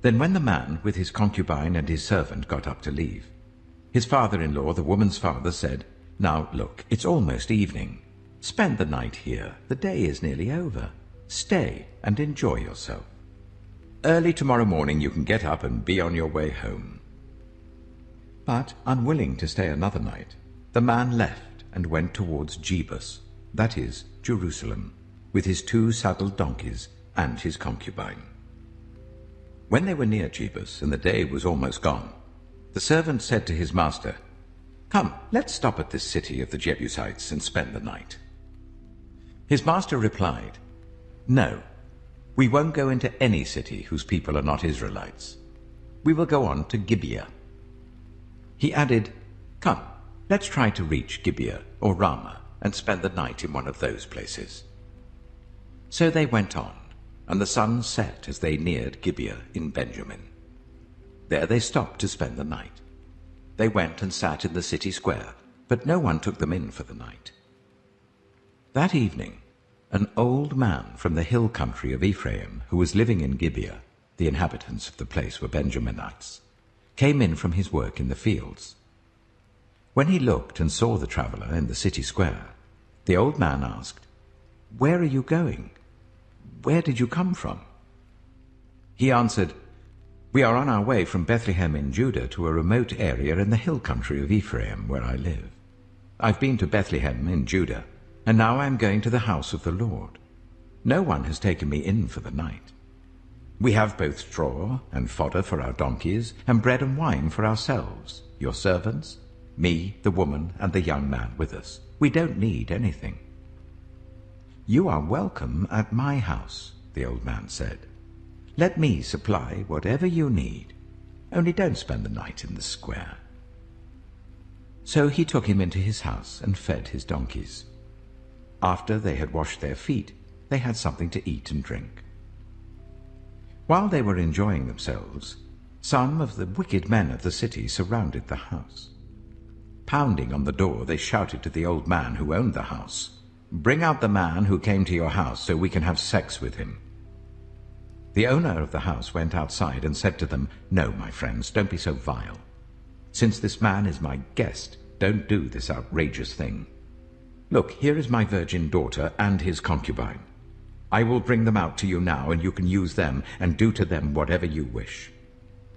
Then when the man with his concubine and his servant got up to leave, his father-in-law, the woman's father, said, "Now look, it's almost evening. Spend the night here. The day is nearly over. Stay and enjoy yourself. Early tomorrow morning you can get up and be on your way home." But, unwilling to stay another night, the man left and went towards Jebus, that is, Jerusalem, with his 2 saddled donkeys and his concubine. When they were near Jebus and the day was almost gone, the servant said to his master, "Come, let's stop at this city of the Jebusites and spend the night." His master replied, "No, we won't go into any city whose people are not Israelites. We will go on to Gibeah." He added, "Come, let's try to reach Gibeah or Ramah and spend the night in one of those places." So they went on, and the sun set as they neared Gibeah in Benjamin. There they stopped to spend the night. They went and sat in the city square, but no one took them in for the night. That evening, an old man from the hill country of Ephraim, who was living in Gibeah, the inhabitants of the place were Benjaminites, came in from his work in the fields. When he looked and saw the traveler in the city square, the old man asked, "Where are you going? Where did you come from?" He answered, "We are on our way from Bethlehem in Judah to a remote area in the hill country of Ephraim, where I live. I've been to Bethlehem in Judah, and now I am going to the house of the Lord. No one has taken me in for the night. We have both straw and fodder for our donkeys, and bread and wine for ourselves, your servants, me, the woman, and the young man with us. We don't need anything." "You are welcome at my house," the old man said. "Let me supply whatever you need. Only don't spend the night in the square." So he took him into his house and fed his donkeys. After they had washed their feet, they had something to eat and drink. While they were enjoying themselves, some of the wicked men of the city surrounded the house. Pounding on the door, they shouted to the old man who owned the house, "Bring out the man who came to your house so we can have sex with him." The owner of the house went outside and said to them, "No, my friends, don't be so vile. Since this man is my guest, don't do this outrageous thing. Look, here is my virgin daughter and his concubine. I will bring them out to you now, and you can use them and do to them whatever you wish.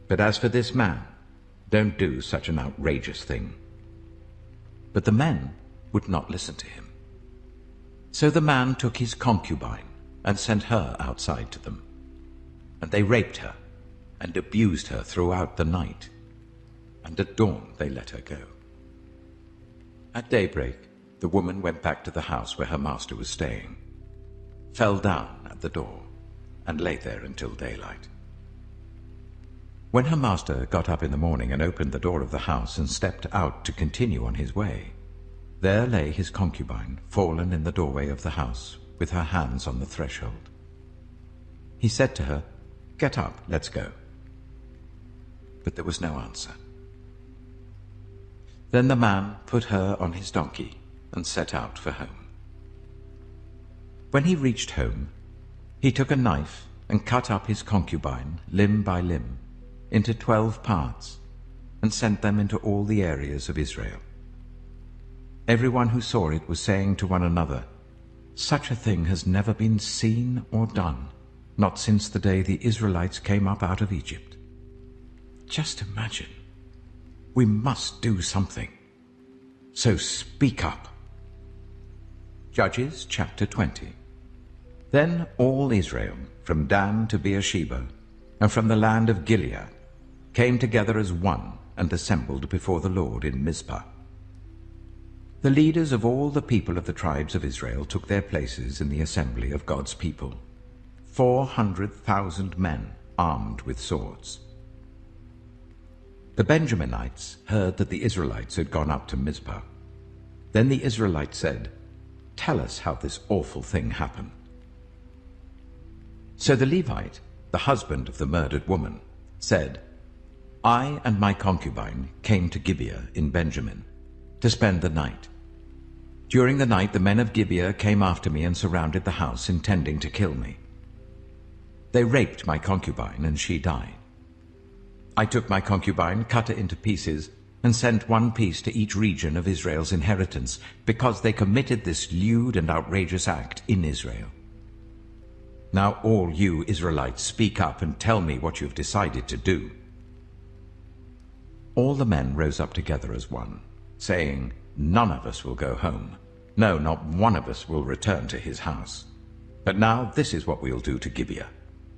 But as for this man, don't do such an outrageous thing." But the men would not listen to him. So the man took his concubine and sent her outside to them. And they raped her and abused her throughout the night. And at dawn they let her go. At daybreak, the woman went back to the house where her master was staying, fell down at the door, and lay there until daylight. When her master got up in the morning and opened the door of the house and stepped out to continue on his way, there lay his concubine, fallen in the doorway of the house, with her hands on the threshold. He said to her, "Get up, let's go." But there was no answer. Then the man put her on his donkey and set out for home. When he reached home, he took a knife and cut up his concubine, limb by limb, into 12 parts, and sent them into all the areas of Israel. Everyone who saw it was saying to one another, "Such a thing has never been seen or done, not since the day the Israelites came up out of Egypt." Just imagine. We must do something. So speak up. Judges chapter 20. Then all Israel, from Dan to Beersheba, and from the land of Gilead, came together as one and assembled before the Lord in Mizpah. The leaders of all the people of the tribes of Israel took their places in the assembly of God's people, 400,000 men armed with swords. The Benjaminites heard that the Israelites had gone up to Mizpah. Then the Israelites said, "Tell us how this awful thing happened." So the Levite, the husband of the murdered woman, said, "I and my concubine came to Gibeah in Benjamin to spend the night. During the night the men of Gibeah came after me and surrounded the house, intending to kill me. They raped my concubine, and she died. I took my concubine, cut her into pieces, and sent one piece to each region of Israel's inheritance, because they committed this lewd and outrageous act in Israel. Now all you Israelites, speak up and tell me what you have decided to do." All the men rose up together as one, saying, "None of us will go home. No, not one of us will return to his house. But now this is what we'll do to Gibeah.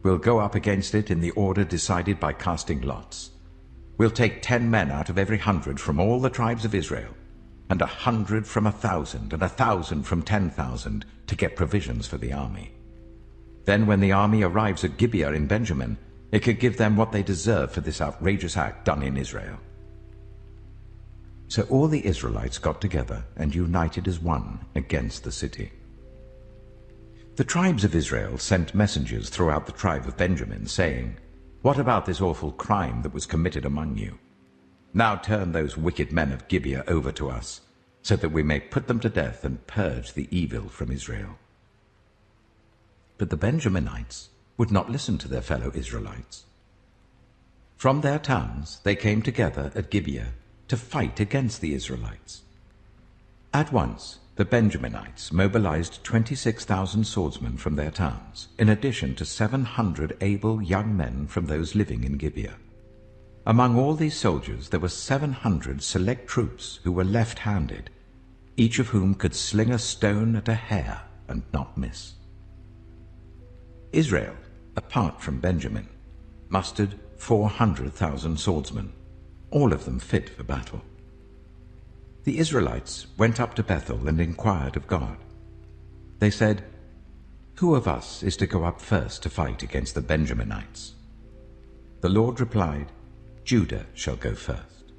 We'll go up against it in the order decided by casting lots. We'll take 10 men out of every 100 from all the tribes of Israel, and 100 from 1,000, and 1,000 from 10,000, to get provisions for the army. Then when the army arrives at Gibeah in Benjamin, it could give them what they deserve for this outrageous act done in Israel." So all the Israelites got together and united as one against the city. The tribes of Israel sent messengers throughout the tribe of Benjamin, saying, "What about this awful crime that was committed among you? Now turn those wicked men of Gibeah over to us, so that we may put them to death and purge the evil from Israel." But the Benjaminites would not listen to their fellow Israelites. From their towns they came together at Gibeah to fight against the Israelites. At once the Benjaminites mobilized 26,000 swordsmen from their towns, in addition to 700 able young men from those living in Gibeah. Among all these soldiers there were 700 select troops who were left-handed, each of whom could sling a stone at a hair and not miss. Israel, apart from Benjamin, mustered 400,000 swordsmen, all of them fit for battle. The Israelites went up to Bethel and inquired of God. They said, "Who of us is to go up first to fight against the Benjaminites?" The Lord replied, "Judah shall go first."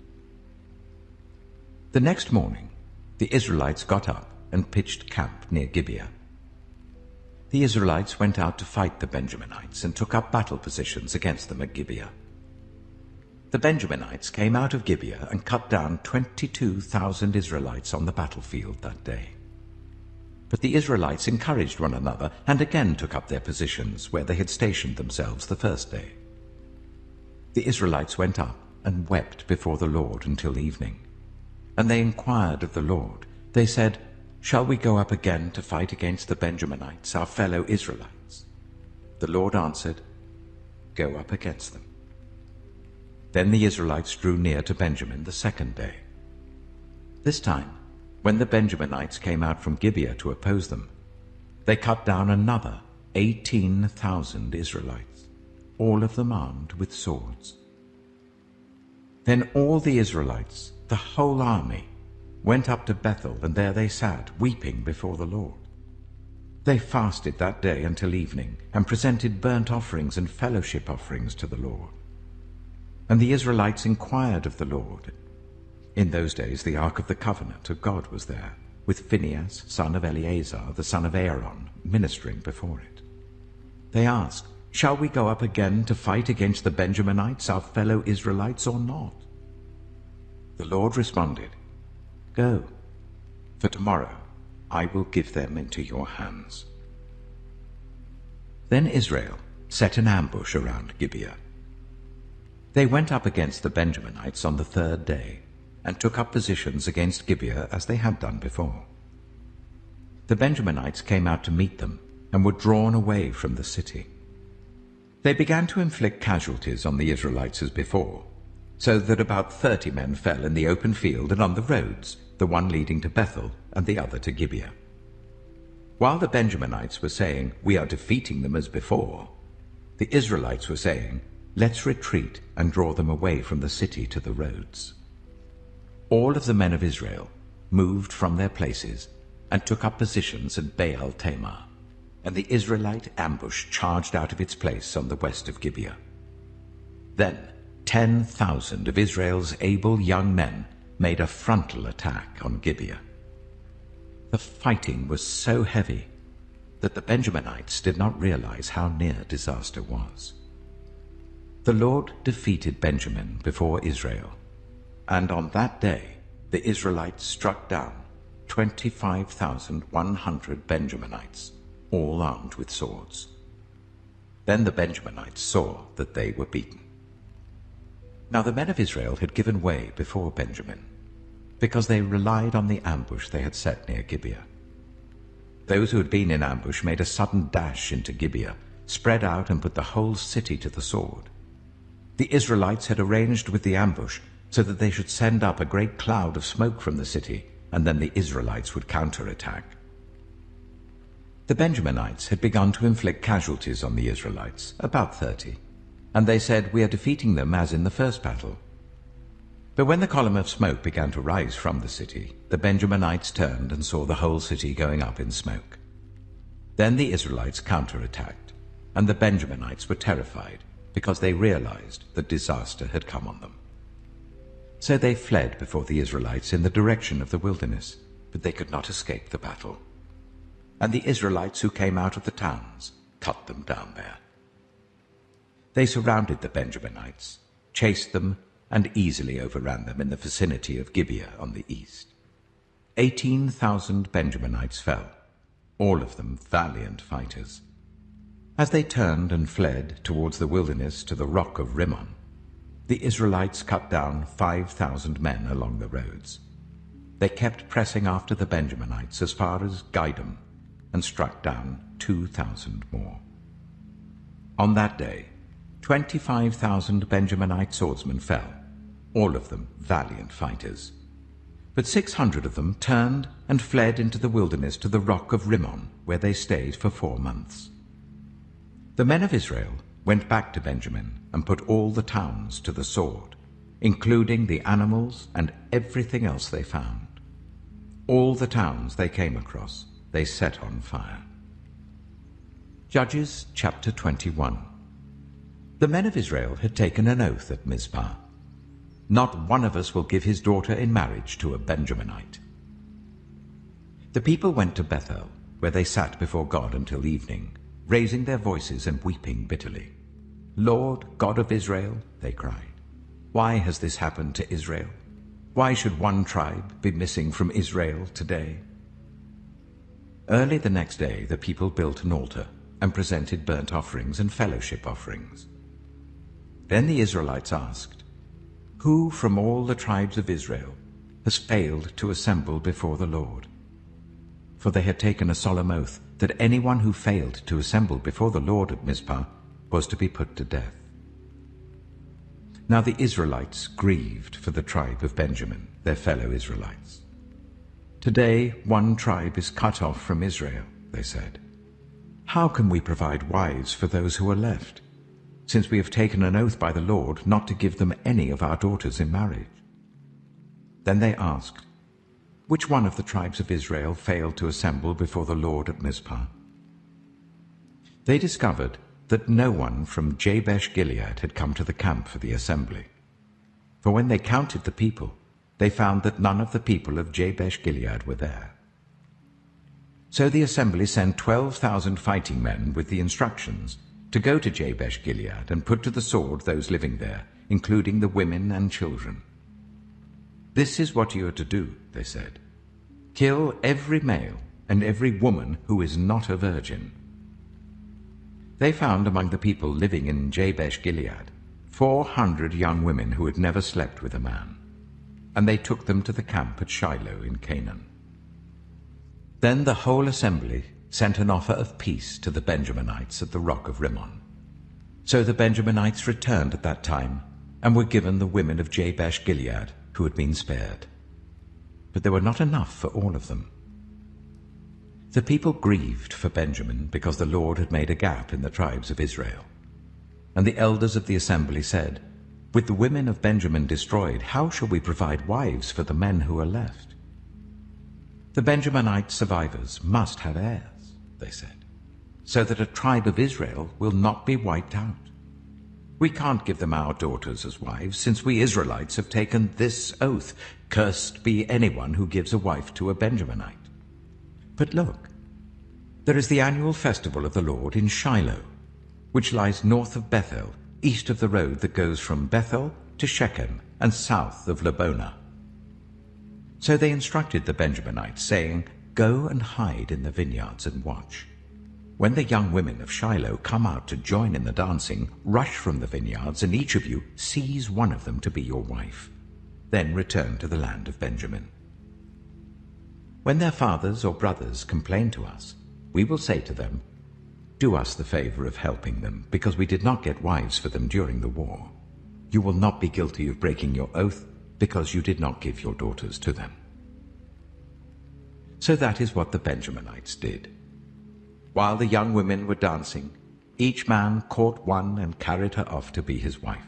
The next morning the Israelites got up and pitched camp near Gibeah. The Israelites went out to fight the Benjaminites and took up battle positions against them at Gibeah. The Benjaminites came out of Gibeah and cut down 22,000 Israelites on the battlefield that day. But the Israelites encouraged one another and again took up their positions where they had stationed themselves the first day. The Israelites went up and wept before the Lord until evening. And they inquired of the Lord. They said, "Shall we go up again to fight against the Benjaminites, our fellow Israelites?" The Lord answered, "Go up against them." Then the Israelites drew near to Benjamin the second day. This time, when the Benjaminites came out from Gibeah to oppose them, they cut down another 18,000 Israelites, all of them armed with swords. Then all the Israelites, the whole army, went up to Bethel, and there they sat, weeping before the Lord. They fasted that day until evening, and presented burnt offerings and fellowship offerings to the Lord. And the Israelites inquired of the Lord. In those days the Ark of the Covenant of God was there, with Phinehas, son of Eleazar, the son of Aaron, ministering before it. They asked, "Shall we go up again to fight against the Benjaminites, our fellow Israelites, or not?" The Lord responded, "Go, for tomorrow I will give them into your hands." Then Israel set an ambush around Gibeah. They went up against the Benjaminites on the third day, and took up positions against Gibeah as they had done before. The Benjaminites came out to meet them, and were drawn away from the city. They began to inflict casualties on the Israelites as before, so that about 30 men fell in the open field and on the roads, the one leading to Bethel and the other to Gibeah. While the Benjaminites were saying, "We are defeating them as before," the Israelites were saying, let's retreat and draw them away from the city to the roads." All of the men of Israel moved from their places and took up positions at Baal Tamar, and the Israelite ambush charged out of its place on the west of Gibeah. Then 10,000 of Israel's able young men made a frontal attack on Gibeah. The fighting was so heavy that the Benjaminites did not realize how near disaster was. The Lord defeated Benjamin before Israel, and on that day the Israelites struck down 25,100 Benjaminites, all armed with swords. Then the Benjaminites saw that they were beaten. Now the men of Israel had given way before Benjamin, because they relied on the ambush they had set near Gibeah. Those who had been in ambush made a sudden dash into Gibeah, spread out and put the whole city to the sword. The Israelites had arranged with the ambush so that they should send up a great cloud of smoke from the city, and then the Israelites would counterattack. The Benjaminites had begun to inflict casualties on the Israelites, about 30, and they said, "We are defeating them as in the first battle." But when the column of smoke began to rise from the city, the Benjaminites turned and saw the whole city going up in smoke. Then the Israelites counterattacked, and the Benjaminites were terrified because they realized that disaster had come on them. So they fled before the Israelites in the direction of the wilderness, but they could not escape the battle. And the Israelites who came out of the towns cut them down there. They surrounded the Benjaminites, chased them, and easily overran them in the vicinity of Gibeah on the east. 18,000 Benjaminites fell, all of them valiant fighters. As they turned and fled towards the wilderness to the rock of Rimmon, the Israelites cut down 5,000 men along the roads. They kept pressing after the Benjaminites as far as Gidom, and struck down 2,000 more. On that day, 25,000 Benjaminite swordsmen fell, all of them valiant fighters. But 600 of them turned and fled into the wilderness to the rock of Rimmon, where they stayed for 4 months. The men of Israel went back to Benjamin and put all the towns to the sword, including the animals and everything else they found. All the towns they came across, they set on fire. Judges chapter 21. The men of Israel had taken an oath at Mizpah. "Not one of us will give his daughter in marriage to a Benjaminite." The people went to Bethel, where they sat before God until evening, raising their voices and weeping bitterly. "Lord, God of Israel," they cried, "why has this happened to Israel? Why should one tribe be missing from Israel today?" Early the next day the people built an altar and presented burnt offerings and fellowship offerings. Then the Israelites asked, "Who from all the tribes of Israel has failed to assemble before the Lord?" For they had taken a solemn oath that anyone who failed to assemble before the Lord at Mizpah was to be put to death. Now the Israelites grieved for the tribe of Benjamin, their fellow Israelites. "Today one tribe is cut off from Israel," they said. "How can we provide wives for those who are left, since we have taken an oath by the Lord not to give them any of our daughters in marriage?" Then they asked, "Which one of the tribes of Israel failed to assemble before the Lord at Mizpah?" They discovered that no one from Jabesh Gilead had come to the camp for the assembly. For when they counted the people, they found that none of the people of Jabesh Gilead were there. So the assembly sent 12,000 fighting men with the instructions to go to Jabesh Gilead and put to the sword those living there, including the women and children. "This is what you are to do," they said. "Kill every male and every woman who is not a virgin." They found among the people living in Jabesh Gilead 400 young women who had never slept with a man, and they took them to the camp at Shiloh in Canaan. Then the whole assembly sent an offer of peace to the Benjaminites at the rock of Rimmon. So the Benjaminites returned at that time and were given the women of Jabesh Gilead who had been spared. But there were not enough for all of them. The people grieved for Benjamin because the Lord had made a gap in the tribes of Israel. And the elders of the assembly said, "With the women of Benjamin destroyed, how shall we provide wives for the men who are left? The Benjaminite survivors must have heirs," they said, "so that a tribe of Israel will not be wiped out. We can't give them our daughters as wives, since we Israelites have taken this oath, 'Cursed be anyone who gives a wife to a Benjaminite.' But look, there is the annual festival of the Lord in Shiloh, which lies north of Bethel, east of the road that goes from Bethel to Shechem, and south of Lebonah." So they instructed the Benjaminites, saying, "Go and hide in the vineyards and watch. When the young women of Shiloh come out to join in the dancing, rush from the vineyards, and each of you seize one of them to be your wife. Then return to the land of Benjamin. When their fathers or brothers complain to us, we will say to them, 'Do us the favor of helping them, because we did not get wives for them during the war.' You will not be guilty of breaking your oath, because you did not give your daughters to them." So that is what the Benjaminites did. While the young women were dancing, each man caught one and carried her off to be his wife.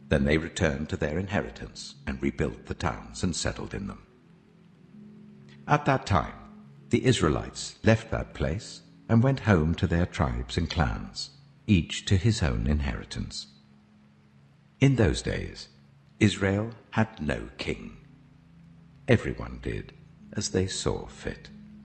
Then they returned to their inheritance and rebuilt the towns and settled in them. At that time, the Israelites left that place and went home to their tribes and clans, each to his own inheritance. In those days, Israel had no king. Everyone did as they saw fit.